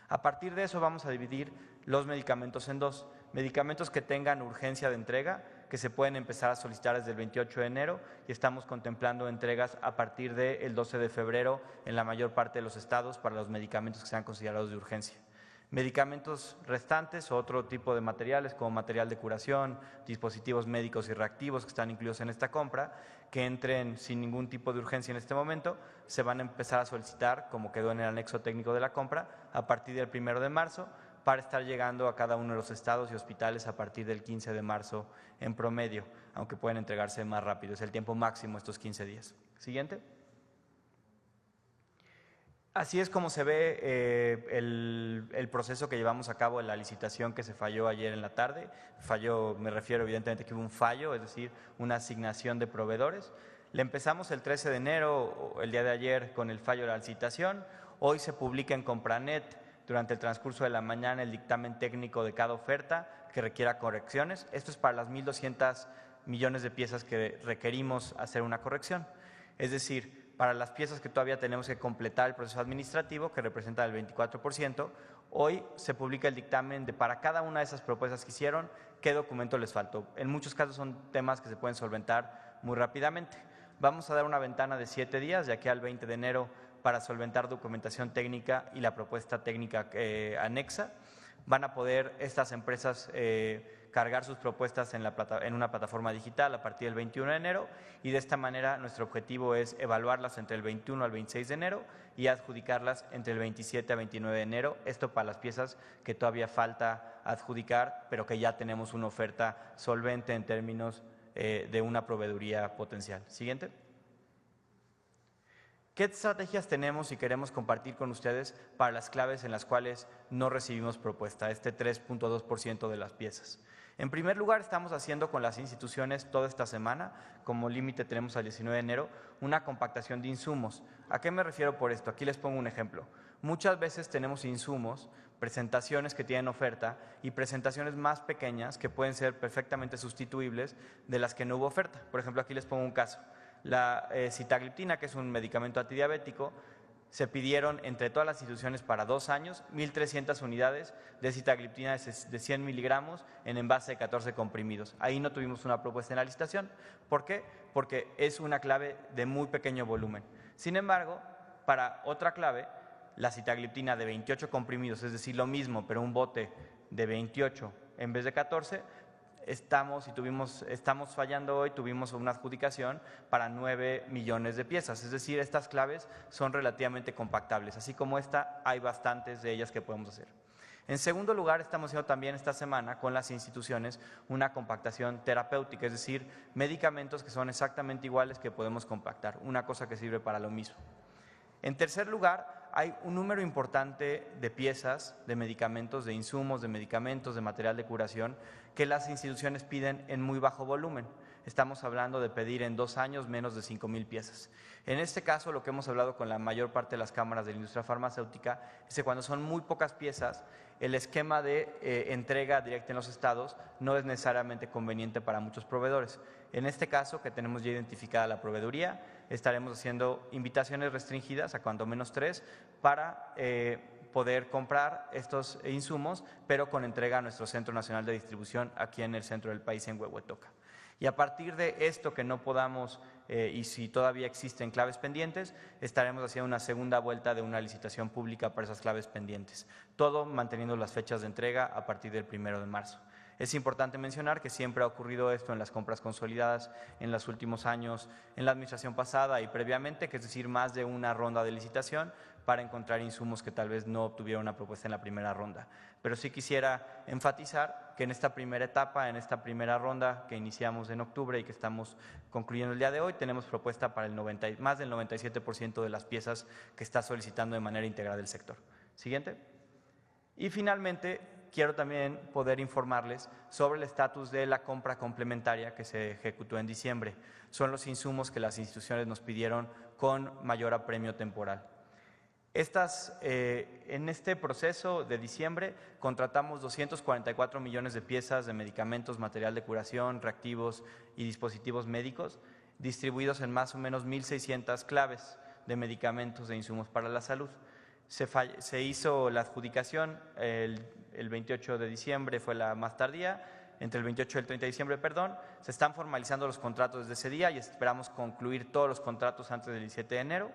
A partir de eso vamos a dividir los medicamentos en dos: medicamentos que tengan urgencia de entrega, que se pueden empezar a solicitar desde el 28 de enero y estamos contemplando entregas a partir del 12 de febrero en la mayor parte de los estados para los medicamentos que sean considerados de urgencia. Medicamentos restantes o otro tipo de materiales como material de curación, dispositivos médicos y reactivos que están incluidos en esta compra, que entren sin ningún tipo de urgencia en este momento, se van a empezar a solicitar, como quedó en el anexo técnico de la compra, a partir del 1 de marzo, para estar llegando a cada uno de los estados y hospitales a partir del 15 de marzo en promedio, aunque pueden entregarse más rápido. Es el tiempo máximo estos 15 días. Siguiente. Así es como se ve el proceso que llevamos a cabo en la licitación que se falló ayer en la tarde. Falló, me refiero evidentemente que hubo un fallo, es decir, una asignación de proveedores. Le empezamos el 13 de enero, el día de ayer, con el fallo de la licitación. Hoy se publica en Compranet durante el transcurso de la mañana el dictamen técnico de cada oferta que requiera correcciones. Esto es para las 1.200 millones de piezas que requerimos hacer una corrección. Es decir, para las piezas que todavía tenemos que completar el proceso administrativo, que representa el 24%, hoy se publica el dictamen de para cada una de esas propuestas que hicieron, qué documento les faltó. En muchos casos son temas que se pueden solventar muy rápidamente. Vamos a dar una ventana de 7 días, de aquí al 20 de enero, para solventar documentación técnica y la propuesta técnica anexa. Van a poder estas empresas cargar sus propuestas en una plataforma digital a partir del 21 de enero y de esta manera nuestro objetivo es evaluarlas entre el 21 al 26 de enero y adjudicarlas entre el 27 a 29 de enero, esto para las piezas que todavía falta adjudicar, pero que ya tenemos una oferta solvente en términos de una proveeduría potencial. Siguiente. ¿Qué estrategias tenemos y queremos compartir con ustedes para las claves en las cuales no recibimos propuesta, este 3.2% de las piezas? En primer lugar, estamos haciendo con las instituciones toda esta semana, como límite tenemos al 19 de enero, una compactación de insumos. ¿A qué me refiero por esto? Aquí les pongo un ejemplo. Muchas veces tenemos insumos, presentaciones que tienen oferta y presentaciones más pequeñas que pueden ser perfectamente sustituibles de las que no hubo oferta. Por ejemplo, aquí les pongo un caso. La sitagliptina, que es un medicamento antidiabético, se pidieron entre todas las instituciones para 2 años 1.300 unidades de sitagliptina de 100 miligramos en envase de 14 comprimidos. Ahí no tuvimos una propuesta en la licitación. ¿Por qué? Porque es una clave de muy pequeño volumen. Sin embargo, para otra clave, la sitagliptina de 28 comprimidos, es decir, lo mismo, pero un bote de 28 en vez de 14, estamos fallando hoy, tuvimos una adjudicación para 9 millones de piezas, es decir, estas claves son relativamente compactables, así como esta hay bastantes de ellas que podemos hacer. En segundo lugar, estamos haciendo también esta semana con las instituciones una compactación terapéutica, es decir, medicamentos que son exactamente iguales que podemos compactar, una cosa que sirve para lo mismo. En tercer lugar, hay un número importante de piezas, de medicamentos, de insumos, de medicamentos, de material de curación que las instituciones piden en muy bajo volumen. Estamos hablando de pedir en 2 años menos de 5,000 piezas. En este caso, lo que hemos hablado con la mayor parte de las cámaras de la industria farmacéutica es que cuando son muy pocas piezas, el esquema de entrega directa en los estados no es necesariamente conveniente para muchos proveedores. En este caso, que tenemos ya identificada la proveeduría, estaremos haciendo invitaciones restringidas a cuando menos 3 para poder comprar estos insumos, pero con entrega a nuestro Centro Nacional de Distribución aquí en el centro del país, en Huehuetoca. Y a partir de esto que no podamos, y si todavía existen claves pendientes, estaremos haciendo una segunda vuelta de una licitación pública para esas claves pendientes, todo manteniendo las fechas de entrega a partir del 1 de marzo. Es importante mencionar que siempre ha ocurrido esto en las compras consolidadas en los últimos años, en la administración pasada y previamente, que es decir, más de una ronda de licitación, para encontrar insumos que tal vez no obtuvieron una propuesta en la primera ronda. Pero sí quisiera enfatizar que en esta primera etapa, en esta primera ronda que iniciamos en octubre y que estamos concluyendo el día de hoy, tenemos propuesta para más del 97% de las piezas que está solicitando de manera integral el sector. Siguiente. Y finalmente, quiero también poder informarles sobre el estatus de la compra complementaria que se ejecutó en diciembre. Son los insumos que las instituciones nos pidieron con mayor apremio temporal. En este proceso de diciembre contratamos 244 millones de piezas de medicamentos, material de curación, reactivos y dispositivos médicos, distribuidos en más o menos 1.600 claves de medicamentos e insumos para la salud. Se hizo la adjudicación el 28 de diciembre, fue la más tardía, entre el 28 y el 30 de diciembre, perdón. Se están formalizando los contratos desde ese día y esperamos concluir todos los contratos antes del 17 de enero.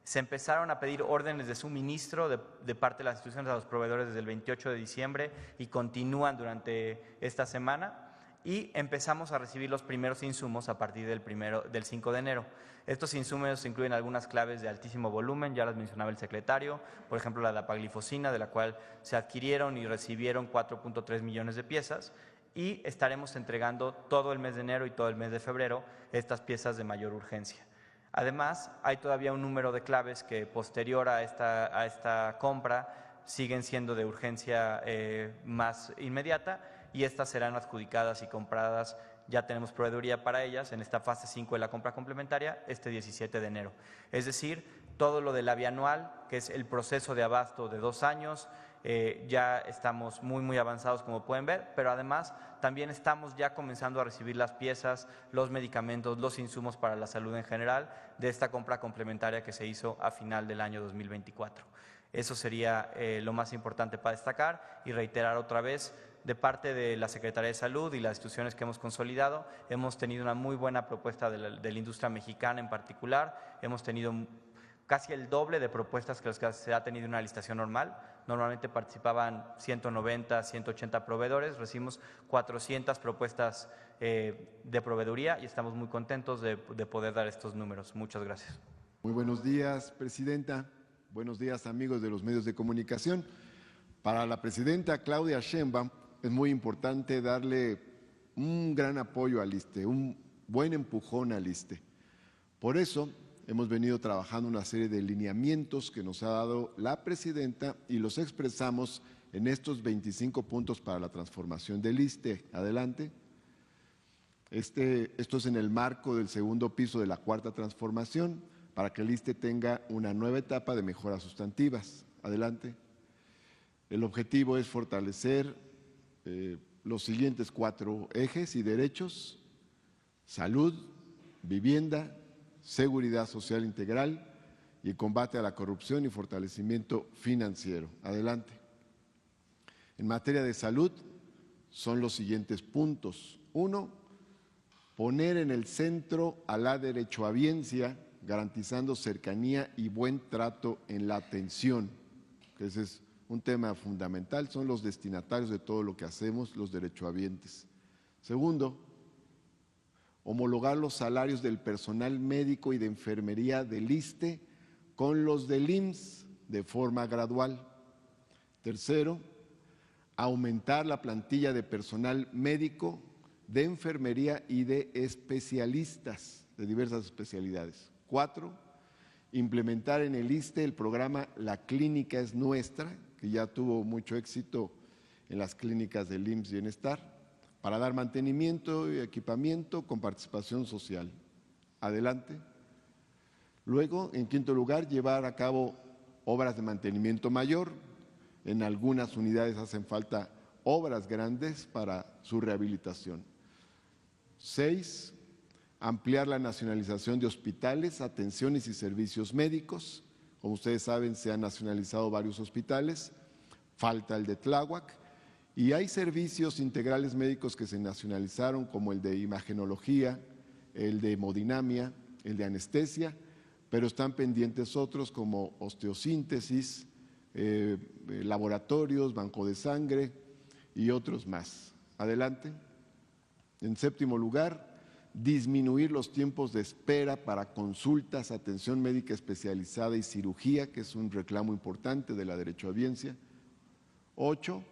Se empezaron a pedir órdenes de suministro de parte de las instituciones a los proveedores desde el 28 de diciembre y continúan durante esta semana. Y empezamos a recibir los primeros insumos a partir del 5 de enero. Estos insumos incluyen algunas claves de altísimo volumen, ya las mencionaba el secretario, por ejemplo la dapaglifosina, de la cual se adquirieron y recibieron 4.3 millones de piezas, y estaremos entregando todo el mes de enero y todo el mes de febrero estas piezas de mayor urgencia. Además, hay todavía un número de claves que posterior a esta compra siguen siendo de urgencia más inmediata, y estas serán adjudicadas y compradas, ya tenemos proveeduría para ellas en esta fase 5 de la compra complementaria este 17 de enero. Es decir, todo lo de la bianual, que es el proceso de abasto de 2 años, ya estamos muy avanzados como pueden ver, pero además también estamos ya comenzando a recibir las piezas, los medicamentos, los insumos para la salud en general de esta compra complementaria que se hizo a final del año 2024. Eso sería lo más importante para destacar y reiterar otra vez, de parte de la Secretaría de Salud y las instituciones que hemos consolidado, hemos tenido una muy buena propuesta de la industria mexicana en particular, hemos tenido casi el doble de propuestas que las que se ha tenido en una licitación normal. Normalmente participaban 190, 180 proveedores, recibimos 400 propuestas de proveeduría y estamos muy contentos de poder dar estos números. Muchas gracias. Muy buenos días, presidenta. Buenos días, amigos de los medios de comunicación. Para la presidenta Claudia Sheinbaum es muy importante darle un gran apoyo al ISSSTE, un buen empujón al ISSSTE. Por eso hemos venido trabajando una serie de lineamientos que nos ha dado la presidenta y los expresamos en estos 25 puntos para la transformación del ISSSTE. Adelante. Esto es en el marco del segundo piso de la cuarta transformación para que el ISSSTE tenga una nueva etapa de mejoras sustantivas. Adelante. El objetivo es fortalecer los siguientes 4 ejes y derechos: salud, vivienda, seguridad social integral y combate a la corrupción y fortalecimiento financiero. Adelante. En materia de salud son los siguientes puntos. 1, poner en el centro a la derechohabiencia, garantizando cercanía y buen trato en la atención, que ese es un tema fundamental, son los destinatarios de todo lo que hacemos, los derechohabientes. Segundo, homologar los salarios del personal médico y de enfermería del ISSSTE con los del IMSS de forma gradual. Tercero, aumentar la plantilla de personal médico, de enfermería y de especialistas de diversas especialidades. 4, implementar en el ISSSTE el programa La Clínica es Nuestra, que ya tuvo mucho éxito en las clínicas del IMSS Bienestar, para dar mantenimiento y equipamiento con participación social. Adelante. Luego, en quinto lugar, llevar a cabo obras de mantenimiento mayor. En algunas unidades hacen falta obras grandes para su rehabilitación. 6, ampliar la nacionalización de hospitales, atenciones y servicios médicos. Como ustedes saben, se han nacionalizado varios hospitales, falta el de Tláhuac, y hay servicios integrales médicos que se nacionalizaron, como el de imagenología, el de hemodinamia, el de anestesia, pero están pendientes otros como osteosíntesis, laboratorios, banco de sangre y otros más. Adelante. En séptimo lugar, disminuir los tiempos de espera para consultas, atención médica especializada y cirugía, que es un reclamo importante de la derechohabiencia. 8,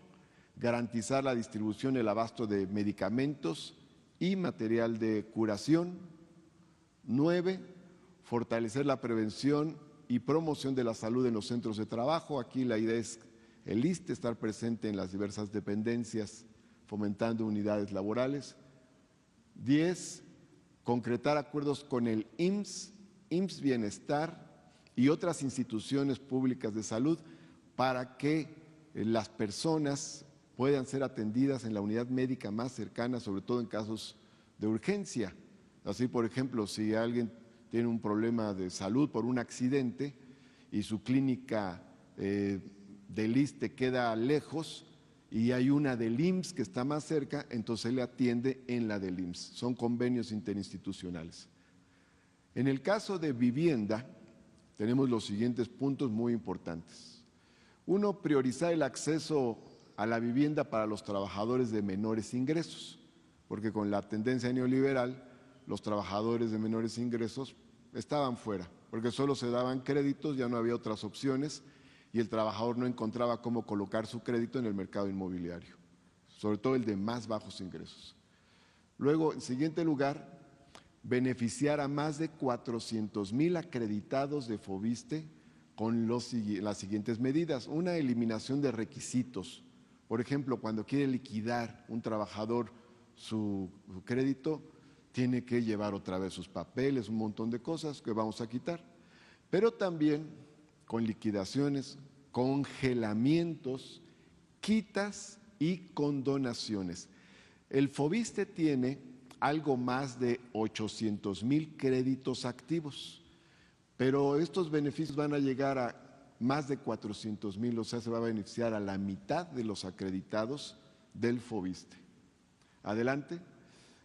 garantizar la distribución y el abasto de medicamentos y material de curación. 9, fortalecer la prevención y promoción de la salud en los centros de trabajo. Aquí la idea es el ISSSTE estar presente en las diversas dependencias, fomentando unidades laborales. 10, concretar acuerdos con el IMSS, IMSS Bienestar y otras instituciones públicas de salud para que las personas puedan ser atendidas en la unidad médica más cercana, sobre todo en casos de urgencia. Así, por ejemplo, si alguien tiene un problema de salud por un accidente y su clínica del ISSSTE queda lejos y hay una del IMSS que está más cerca, entonces le atiende en la del IMSS. Son convenios interinstitucionales. En el caso de vivienda, tenemos los siguientes puntos muy importantes. 1, priorizar el acceso a la vivienda para los trabajadores de menores ingresos, porque con la tendencia neoliberal, los trabajadores de menores ingresos estaban fuera, porque solo se daban créditos, ya no había otras opciones, y el trabajador no encontraba cómo colocar su crédito en el mercado inmobiliario, sobre todo el de más bajos ingresos. Luego, en siguiente lugar, beneficiar a más de 400,000 acreditados de FOVISSSTE con las siguientes medidas. 1, eliminación de requisitos. Por ejemplo, cuando quiere liquidar un trabajador su crédito, tiene que llevar otra vez sus papeles, un montón de cosas que vamos a quitar. Pero también con liquidaciones, congelamientos, quitas y condonaciones. El FOVISSSTE tiene algo más de 800,000 créditos activos, pero estos beneficios van a llegar a más de 400,000, o sea, se va a beneficiar a la mitad de los acreditados del FOVISSSTE. Adelante.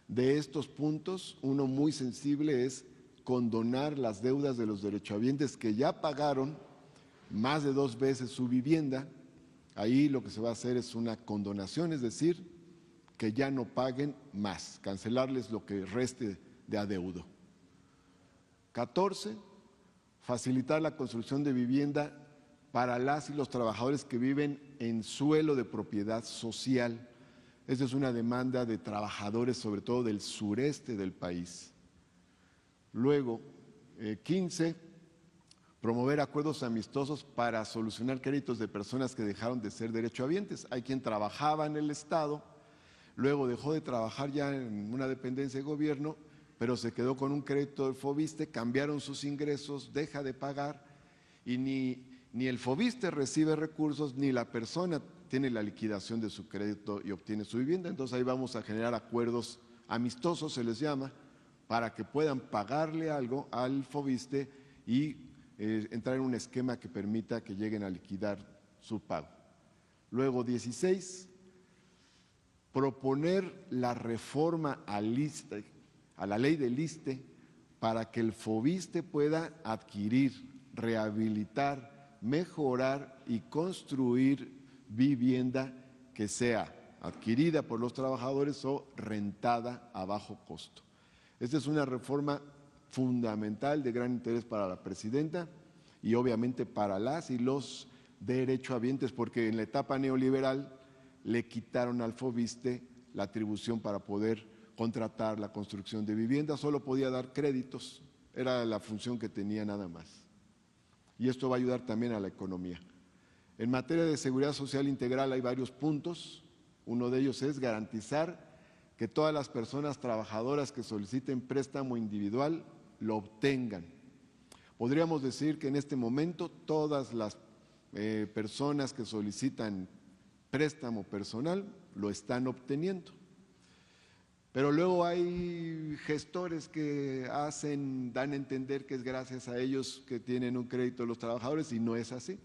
De estos puntos, uno muy sensible es condonar las deudas de los derechohabientes que ya pagaron más de 2 veces su vivienda. Ahí lo que se va a hacer es una condonación, es decir, que ya no paguen más, cancelarles lo que reste de adeudo. 14, facilitar la construcción de vivienda para las y los trabajadores que viven en suelo de propiedad social. Esa es una demanda de trabajadores, sobre todo del sureste del país. Luego, 15, promover acuerdos amistosos para solucionar créditos de personas que dejaron de ser derechohabientes. Hay quien trabajaba en el Estado, luego dejó de trabajar ya en una dependencia de gobierno, pero se quedó con un crédito del FOVISSSTE, cambiaron sus ingresos, deja de pagar y ni el FOVISSSTE recibe recursos, ni la persona tiene la liquidación de su crédito y obtiene su vivienda. Entonces ahí vamos a generar acuerdos amistosos, se les llama, para que puedan pagarle algo al FOVISSSTE y entrar en un esquema que permita que lleguen a liquidar su pago. Luego, 16, proponer la reforma a la ley del ISSSTE para que el FOVISSSTE pueda adquirir, rehabilitar, mejorar y construir vivienda que sea adquirida por los trabajadores o rentada a bajo costo. Esta es una reforma fundamental de gran interés para la presidenta y obviamente para las y los derechohabientes, porque en la etapa neoliberal le quitaron al FOVISSSTE la atribución para poder contratar la construcción de viviendas, solo podía dar créditos, era la función que tenía nada más. Y esto va a ayudar también a la economía. En materia de seguridad social integral hay varios puntos. Uno de ellos es garantizar que todas las personas trabajadoras que soliciten préstamo individual lo obtengan. Podríamos decir que en este momento todas las personas que solicitan préstamo personal lo están obteniendo. Pero luego hay gestores que dan a entender que es gracias a ellos que tienen un crédito los trabajadores y no es así.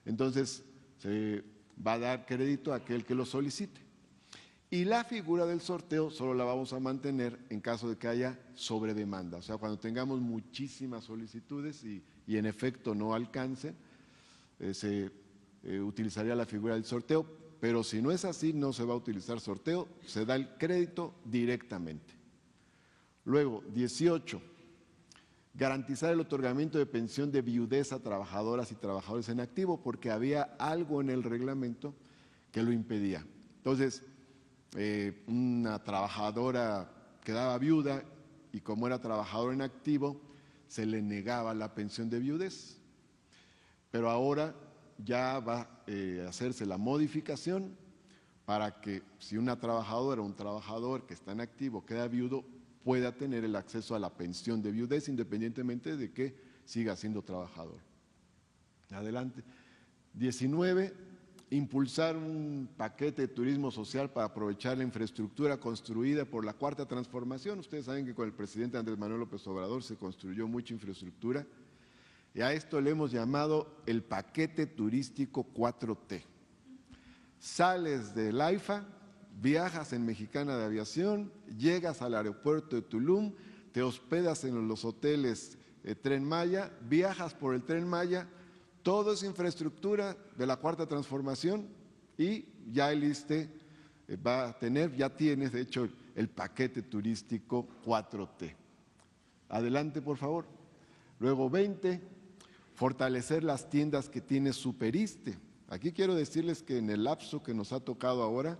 Entonces, se va a dar crédito a aquel que lo solicite. Y la figura del sorteo solo la vamos a mantener en caso de que haya sobredemanda. O sea, cuando tengamos muchísimas solicitudes y en efecto no alcance, se utilizaría la figura del sorteo. Pero si no es así, no se va a utilizar sorteo, se da el crédito directamente. Luego, 18, garantizar el otorgamiento de pensión de viudez a trabajadoras y trabajadores en activo, porque había algo en el reglamento que lo impedía. Entonces, una trabajadora quedaba viuda y como era trabajador en activo, se le negaba la pensión de viudez. Pero ahora ya va a hacerse la modificación para que si una trabajadora o un trabajador que está en activo queda viudo, pueda tener el acceso a la pensión de viudez independientemente de que siga siendo trabajador. Adelante. 19, impulsar un paquete de turismo social para aprovechar la infraestructura construida por la Cuarta Transformación. Ustedes saben que con el presidente Andrés Manuel López Obrador se construyó mucha infraestructura y a esto le hemos llamado el paquete turístico 4T. Sales del AIFA, viajas en Mexicana de Aviación, llegas al aeropuerto de Tulum, te hospedas en los hoteles Tren Maya, viajas por el Tren Maya, todo es infraestructura de la Cuarta Transformación y ya el ISSSTE va a tener, ya tienes de hecho el paquete turístico 4T. Adelante, por favor. Luego 20, fortalecer las tiendas que tiene Superiste. Aquí quiero decirles que en el lapso que nos ha tocado ahora,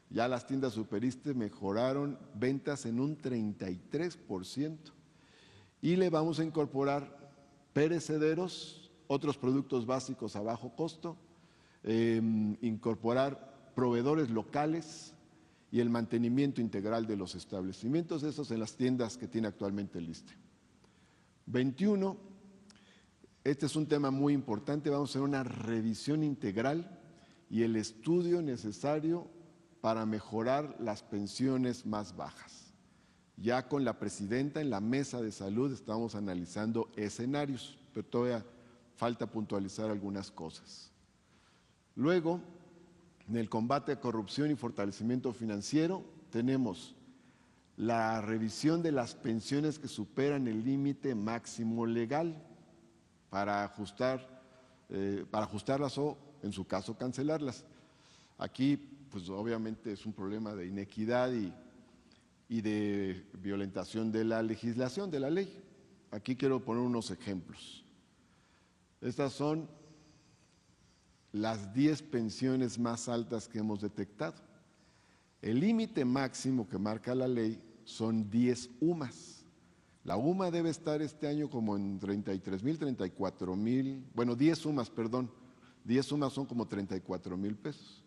ya las tiendas Superiste mejoraron ventas en un 33% y le vamos a incorporar perecederos, otros productos básicos a bajo costo, incorporar proveedores locales y el mantenimiento integral de los establecimientos, esos en las tiendas que tiene actualmente el ISSSTE. 21, este es un tema muy importante, vamos a hacer una revisión integral y el estudio necesario para mejorar las pensiones más bajas. Ya con la presidenta en la mesa de salud estamos analizando escenarios, pero todavía falta puntualizar algunas cosas. Luego, en el combate a corrupción y fortalecimiento financiero, tenemos la revisión de las pensiones que superan el límite máximo legal para ajustarlas o, en su caso, cancelarlas. Aquí, pues obviamente es un problema de inequidad y de violentación de la legislación, de la ley. Aquí quiero poner unos ejemplos. Estas son las 10 pensiones más altas que hemos detectado. El límite máximo que marca la ley son 10 UMAS. La UMA debe estar este año como en 33,000, 34,000, bueno, 10 UMAS, perdón. 10 UMAS son como 34,000 pesos.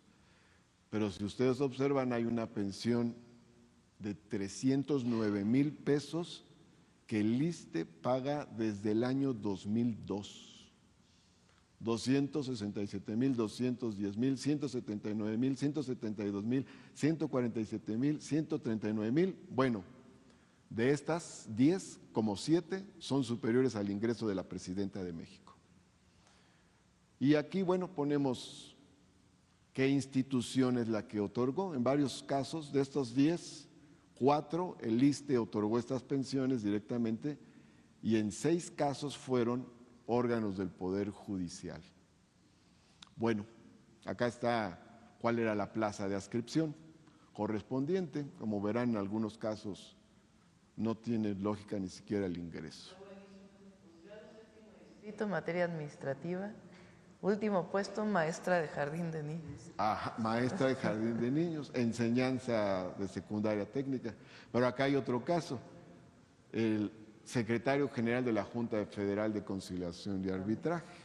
Pero si ustedes observan, hay una pensión de 309,000 pesos que el ISSSTE paga desde el año 2002. 267,000, 210,000, 179,000, 172,000, 147,000, 139,000. Bueno, de estas 10, como 7 son superiores al ingreso de la Presidenta de México. Y aquí, bueno, ponemos qué institución es la que otorgó. En varios casos de estos 10, 4 el ISSSTE otorgó estas pensiones directamente y en 6 casos fueron órganos del Poder Judicial. Bueno, acá está cuál era la plaza de adscripción correspondiente. Como verán, en algunos casos no tiene lógica ni siquiera el ingreso. Materia administrativa, último puesto, maestra de jardín de niños. Ajá, maestra de jardín de niños, enseñanza de secundaria técnica. Pero acá hay otro caso, el secretario general de la Junta Federal de Conciliación y Arbitraje.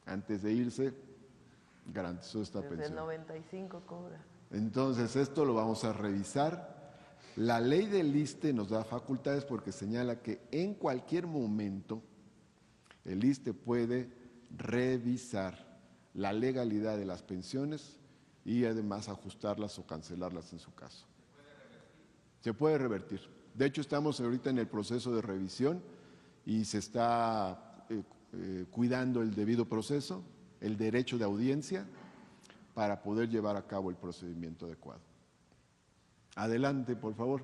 Antes de irse, garantizó esta pensión. Desde el 95 cobra. Entonces, esto lo vamos a revisar. La ley del ISSSTE nos da facultades porque señala que en cualquier momento el ISSSTE puede revisar la legalidad de las pensiones y además ajustarlas o cancelarlas en su caso. Se puede revertir. De hecho, estamos ahorita en el proceso de revisión y se está cuidando el debido proceso, el derecho de audiencia, para poder llevar a cabo el procedimiento adecuado. Adelante, por favor.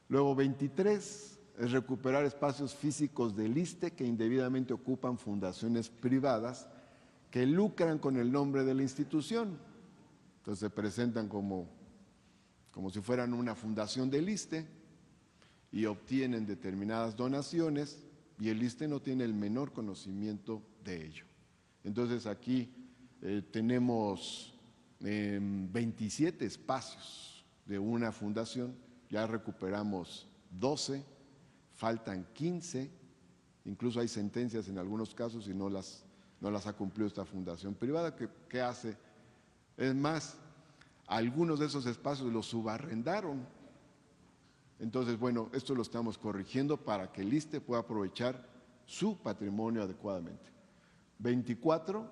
Luego, 23, es recuperar espacios físicos del ISSSTE que indebidamente ocupan fundaciones privadas que lucran con el nombre de la institución. Entonces se presentan como como si fueran una fundación del ISSSTE, y obtienen determinadas donaciones y el ISSSTE no tiene el menor conocimiento de ello. Entonces aquí tenemos 27 espacios de una fundación, ya recuperamos 12, faltan 15, incluso hay sentencias en algunos casos y no las ha cumplido esta fundación privada. ¿Qué hace? Es más, algunos de esos espacios los subarrendaron. Entonces, bueno, esto lo estamos corrigiendo para que el ISSSTE pueda aprovechar su patrimonio adecuadamente. 24,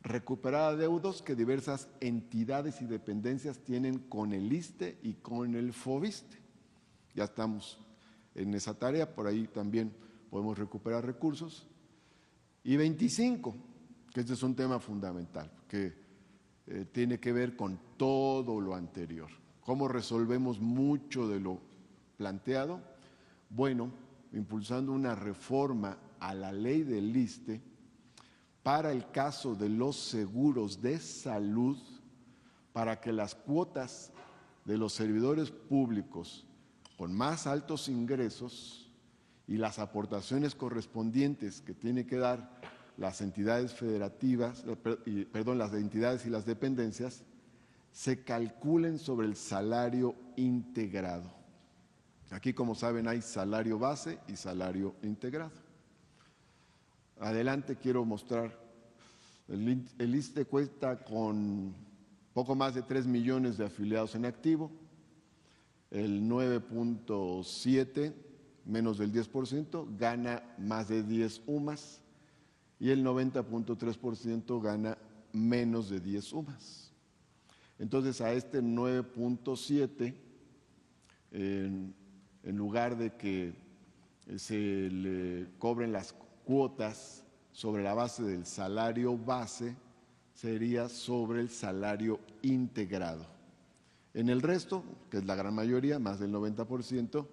recuperar adeudos que diversas entidades y dependencias tienen con el ISSSTE y con el FOBISSSTE. Ya estamos en esa tarea, por ahí también podemos recuperar recursos. Y 25, que este es un tema fundamental, que tiene que ver con todo lo anterior. ¿Cómo resolvemos mucho de lo planteado? Bueno, impulsando una reforma a la ley del ISSSTE para el caso de los seguros de salud, para que las cuotas de los servidores públicos con más altos ingresos y las aportaciones correspondientes que tiene que dar las entidades federativas, las entidades y las dependencias, se calculen sobre el salario integrado. Aquí, como saben, hay salario base y salario integrado. Adelante quiero mostrar, el ISSSTE cuenta con poco más de 3 millones de afiliados en activo, el 9.7, menos del 10%, gana más de 10 UMAS y el 90.3% gana menos de 10 UMAS. Entonces, a este 9.7, en lugar de que se le cobren las cuotas sobre la base del salario base, sería sobre el salario integrado. En el resto, que es la gran mayoría, más del 90%,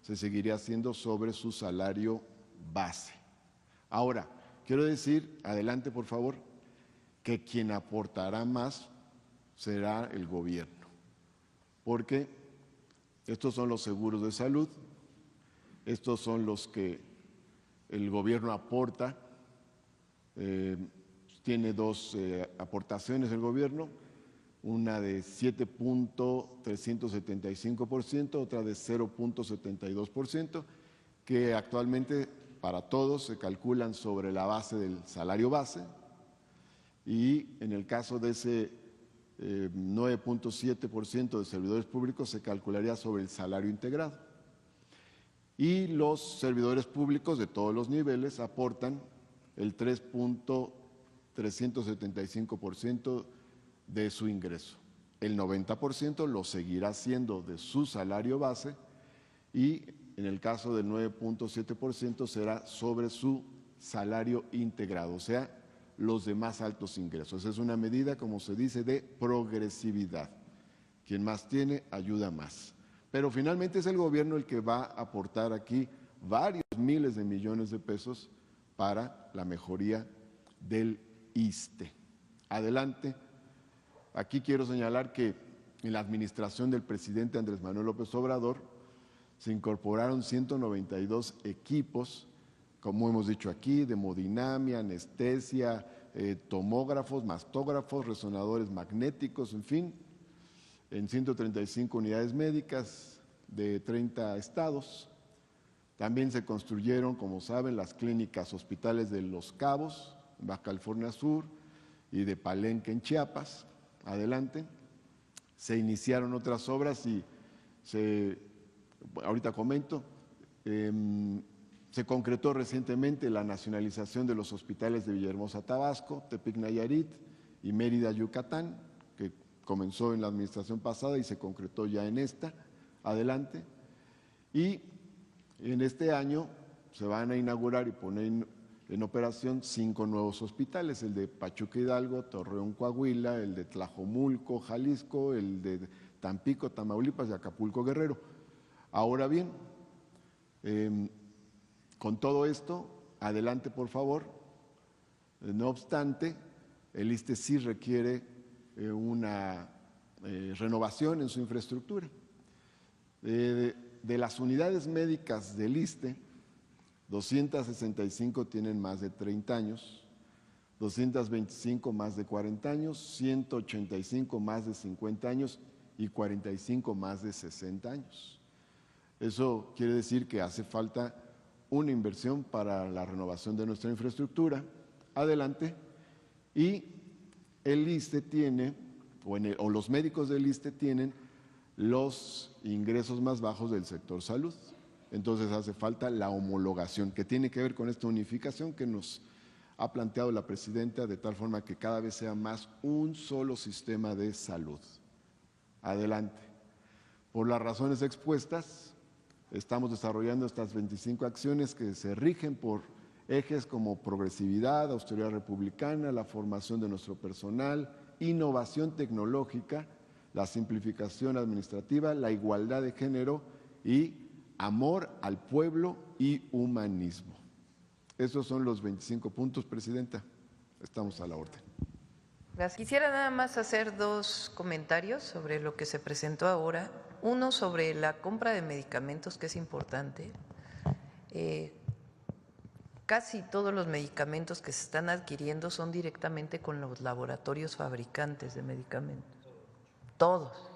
se seguiría haciendo sobre su salario base. Ahora, quiero decir, adelante por favor, que quien aportará más será el gobierno, porque estos son los seguros de salud, estos son los que el gobierno aporta, tiene dos aportaciones el gobierno, una de 7.375%, otra de 0.72%, que actualmente para todos se calculan sobre la base del salario base, y en el caso de ese 9.7% de servidores públicos se calcularía sobre el salario integrado. Y los servidores públicos de todos los niveles aportan el 3.375% de su ingreso. El 90% lo seguirá haciendo de su salario base y en el caso del 9.7% será sobre su salario integrado, o sea, los de más altos ingresos. Es una medida, como se dice, de progresividad. Quien más tiene, ayuda más. Pero finalmente es el gobierno el que va a aportar aquí varios miles de millones de pesos para la mejoría del ISSSTE. Adelante. Aquí quiero señalar que en la administración del presidente Andrés Manuel López Obrador se incorporaron 192 equipos, como hemos dicho aquí, de hemodinamia, anestesia, tomógrafos, mastógrafos, resonadores magnéticos, en fin, en 135 unidades médicas de 30 estados. También se construyeron, como saben, las clínicas hospitales de Los Cabos, en Baja California Sur, y de Palenque, en Chiapas. Adelante. Se iniciaron otras obras y ahorita comento, se concretó recientemente la nacionalización de los hospitales de Villahermosa, Tabasco, Tepic, Nayarit y Mérida, Yucatán, que comenzó en la administración pasada y se concretó ya en esta. Adelante. Y en este año se van a inaugurar y poner en operación 5 nuevos hospitales, el de Pachuca Hidalgo, Torreón, Coahuila, el de Tlajomulco, Jalisco, el de Tampico, Tamaulipas y Acapulco, Guerrero. Ahora bien, con todo esto, adelante por favor. No obstante, el ISSSTE sí requiere una renovación en su infraestructura. De las unidades médicas del ISSSTE, 265 tienen más de 30 años, 225 más de 40 años, 185 más de 50 años y 45 más de 60 años. Eso quiere decir que hace falta una inversión para la renovación de nuestra infraestructura. Adelante. Y el ISSSTE tiene, o los médicos del ISSSTE tienen los ingresos más bajos del sector salud. Entonces hace falta la homologación, que tiene que ver con esta unificación que nos ha planteado la presidenta, de tal forma que cada vez sea más un solo sistema de salud. Adelante. Por las razones expuestas, estamos desarrollando estas 25 acciones que se rigen por ejes como progresividad, austeridad republicana, la formación de nuestro personal, innovación tecnológica, la simplificación administrativa, la igualdad de género y amor al pueblo y humanismo. Esos son los 25 puntos, Presidenta. Estamos a la orden. Gracias. Quisiera nada más hacer dos comentarios sobre lo que se presentó ahora. Uno sobre la compra de medicamentos, que es importante. Casi todos los medicamentos que se están adquiriendo son directamente con los laboratorios fabricantes de medicamentos. Todos.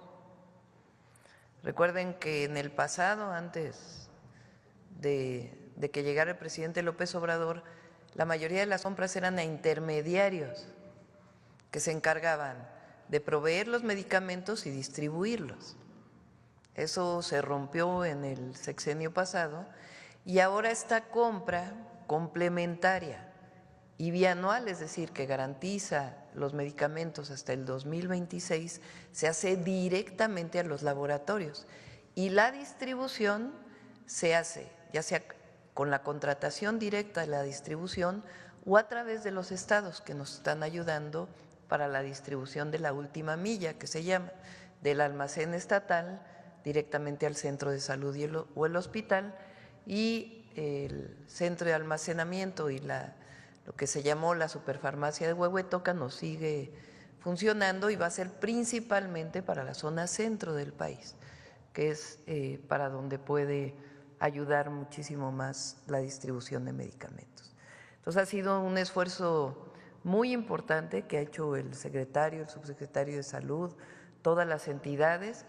Recuerden que en el pasado, antes de que llegara el presidente López Obrador, la mayoría de las compras eran a intermediarios que se encargaban de proveer los medicamentos y distribuirlos. Eso se rompió en el sexenio pasado y ahora esta compra complementaria y bianual, es decir, que garantiza los medicamentos hasta el 2026, se hace directamente a los laboratorios y la distribución se hace ya sea con la contratación directa de la distribución o a través de los estados que nos están ayudando para la distribución de la última milla, que se llama, del almacén estatal directamente al centro de salud o el hospital, y el centro de almacenamiento y lo que se llamó la superfarmacia de Huehuetoca nos sigue funcionando y va a ser principalmente para la zona centro del país, que es para donde puede ayudar muchísimo más la distribución de medicamentos. Entonces ha sido un esfuerzo muy importante que ha hecho el secretario, el subsecretario de Salud, todas las entidades,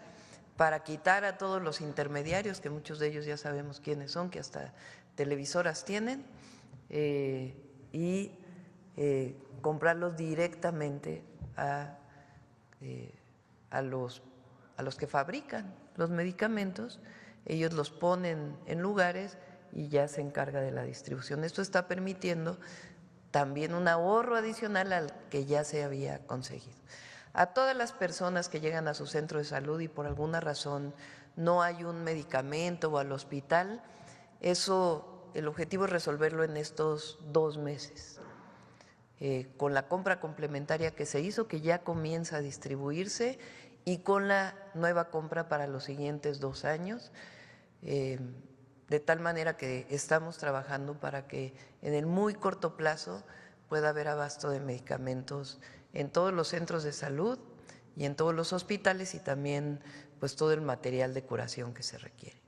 para quitar a todos los intermediarios, que muchos de ellos ya sabemos quiénes son, que hasta televisoras tienen, y comprarlos directamente a los que fabrican los medicamentos. Ellos los ponen en lugares y ya se encarga de la distribución. Esto está permitiendo también un ahorro adicional al que ya se había conseguido. A todas las personas que llegan a su centro de salud y por alguna razón no hay un medicamento o al hospital, el objetivo es resolverlo en estos 2 meses. Con la compra complementaria que se hizo, que ya comienza a distribuirse, y con la nueva compra para los siguientes 2 años, de tal manera que estamos trabajando para que en el muy corto plazo pueda haber abasto de medicamentos en todos los centros de salud y en todos los hospitales, y también pues todo el material de curación que se requiere.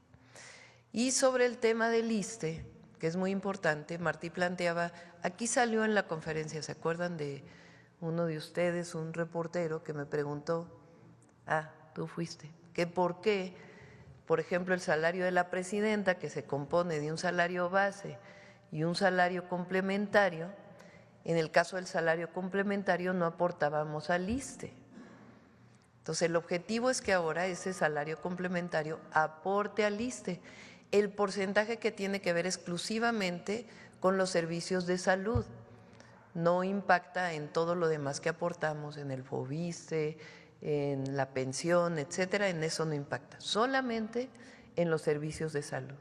Y sobre el tema del ISSSTE, que es muy importante, Martí planteaba, aquí salió en la conferencia, ¿se acuerdan de uno de ustedes, un reportero que me preguntó, tú fuiste, que por qué, por ejemplo, el salario de la presidenta, que se compone de un salario base y un salario complementario, en el caso del salario complementario no aportábamos al ISSSTE? Entonces el objetivo es que ahora ese salario complementario aporte al ISSSTE el porcentaje que tiene que ver exclusivamente con los servicios de salud. No impacta en todo lo demás que aportamos, en el FOBISSSTE, en la pensión, etcétera, en eso no impacta, solamente en los servicios de salud.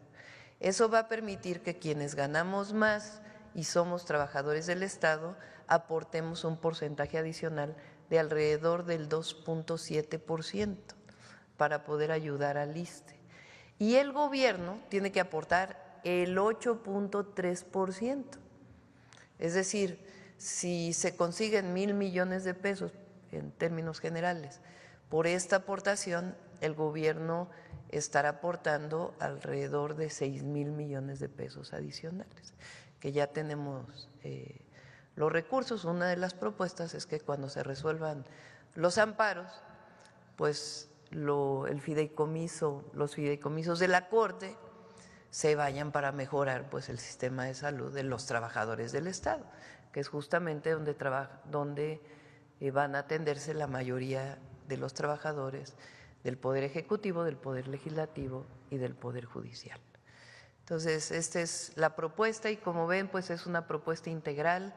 Eso va a permitir que quienes ganamos más y somos trabajadores del Estado aportemos un porcentaje adicional de alrededor del 2.7% para poder ayudar al ISSSTE. Y el gobierno tiene que aportar el 8.3%. Es decir, si se consiguen 1,000 millones de pesos en términos generales por esta aportación el gobierno estará aportando alrededor de 6,000 millones de pesos adicionales, que ya tenemos los recursos. Una de las propuestas es que cuando se resuelvan los amparos, pues los fideicomisos de la Corte se vayan para mejorar pues el sistema de salud de los trabajadores del Estado, que es justamente donde van a atenderse la mayoría de los trabajadores del Poder Ejecutivo, del Poder Legislativo y del Poder Judicial. Entonces, esta es la propuesta y como ven, pues es una propuesta integral.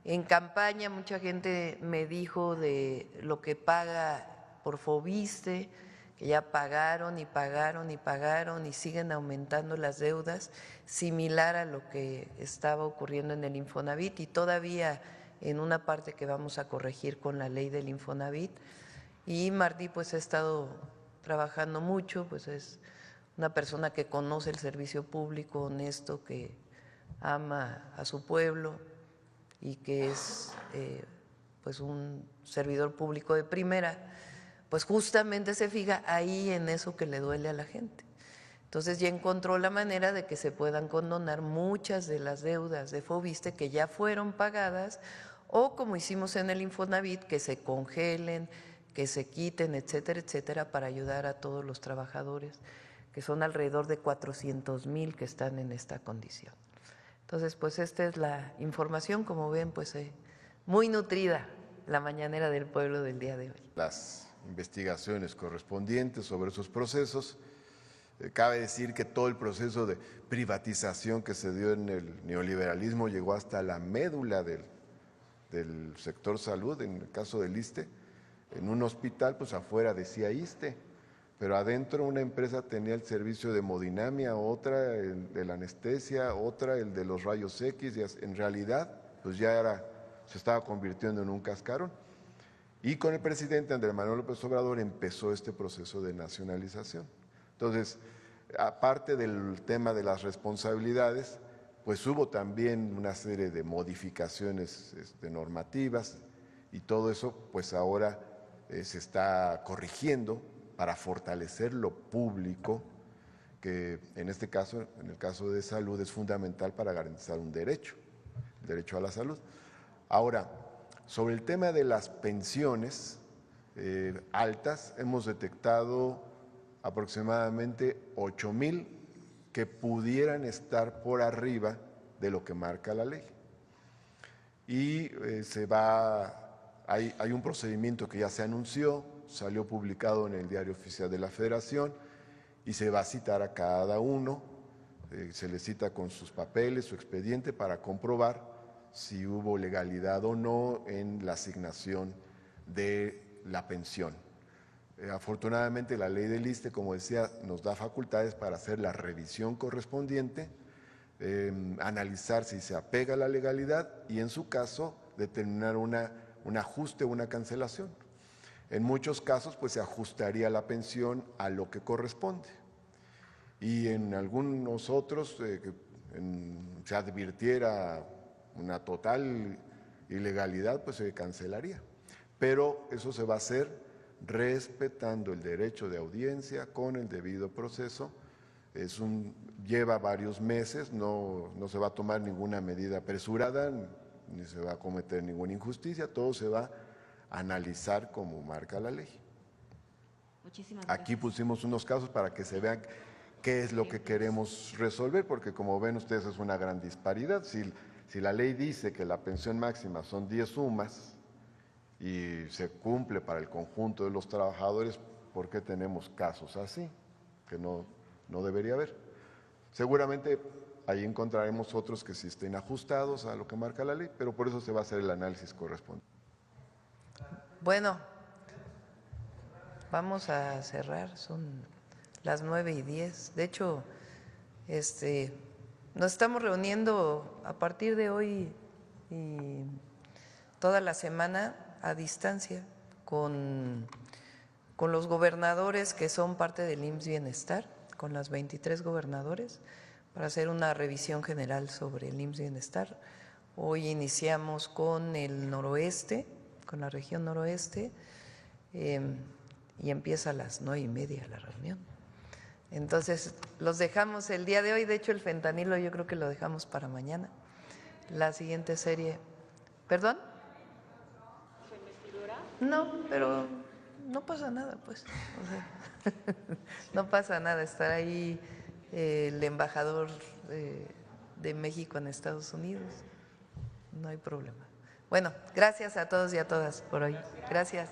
En campaña mucha gente me dijo de lo que paga por Foviste, que ya pagaron y pagaron y pagaron y siguen aumentando las deudas, similar a lo que estaba ocurriendo en el Infonavit y todavía en una parte que vamos a corregir con la ley del Infonavit. Y Martí pues ha estado trabajando mucho, pues es una persona que conoce el servicio público, honesto, que ama a su pueblo y que es pues un servidor público de primera, pues justamente se fija ahí en eso que le duele a la gente. Entonces ya encontró la manera de que se puedan condonar muchas de las deudas de Foviste que ya fueron pagadas o como hicimos en el Infonavit, que se congelen, que se quiten, etcétera, etcétera, para ayudar a todos los trabajadores, que son alrededor de 400,000 que están en esta condición. Entonces, pues esta es la información, como ven, pues muy nutrida la mañanera del pueblo del día de hoy. Las investigaciones correspondientes sobre esos procesos. Cabe decir que todo el proceso de privatización que se dio en el neoliberalismo llegó hasta la médula del sector salud, en el caso del ISSSTE. En un hospital, pues afuera decía ISSSTE, pero adentro una empresa tenía el servicio de hemodinamia, otra el de la anestesia, otra el de los rayos X, y en realidad pues ya se estaba convirtiendo en un cascarón. Y con el presidente Andrés Manuel López Obrador empezó este proceso de nacionalización. Entonces, aparte del tema de las responsabilidades, pues hubo también una serie de modificaciones normativas y todo eso pues ahora se está corrigiendo para fortalecer lo público, que en este caso, en el caso de salud, es fundamental para garantizar un derecho, el derecho a la salud. Ahora, sobre el tema de las pensiones altas, hemos detectado aproximadamente 8,000 que pudieran estar por arriba de lo que marca la ley. Y hay un procedimiento que ya se anunció, salió publicado en el Diario Oficial de la Federación y se va a citar a cada uno, se le cita con sus papeles, su expediente para comprobar si hubo legalidad o no en la asignación de la pensión. Afortunadamente la ley del ISSSTE, como decía, nos da facultades para hacer la revisión correspondiente, analizar si se apega a la legalidad y en su caso determinar un ajuste o una cancelación. En muchos casos pues se ajustaría la pensión a lo que corresponde y en algunos otros se advirtiera una total ilegalidad, pues se cancelaría. Pero eso se va a hacer respetando el derecho de audiencia con el debido proceso. Lleva varios meses, no se va a tomar ninguna medida apresurada, ni se va a cometer ninguna injusticia, todo se va a analizar como marca la ley. Muchísimas gracias. Aquí pusimos unos casos para que se vean qué es lo que queremos resolver, porque como ven ustedes es una gran disparidad. Si la ley dice que la pensión máxima son 10 sumas y se cumple para el conjunto de los trabajadores, ¿por qué tenemos casos así? Que no debería haber. Seguramente ahí encontraremos otros que sí estén ajustados a lo que marca la ley, pero por eso se va a hacer el análisis correspondiente. Bueno, vamos a cerrar, son las 9:10. De hecho, nos estamos reuniendo a partir de hoy y toda la semana a distancia con los gobernadores que son parte del IMSS Bienestar, con las 23 gobernadores, para hacer una revisión general sobre el IMSS Bienestar. Hoy iniciamos con el noroeste, con la región noroeste. y empieza a las 9:30 la reunión. Entonces, los dejamos el día de hoy. De hecho, el fentanilo yo creo que lo dejamos para mañana. La siguiente serie. ¿Perdón? ¿Su investidura? No, pero no pasa nada, pues. O sea, no pasa nada. Estar ahí el embajador de México en Estados Unidos. No hay problema. Bueno, gracias a todos y a todas por hoy. Gracias.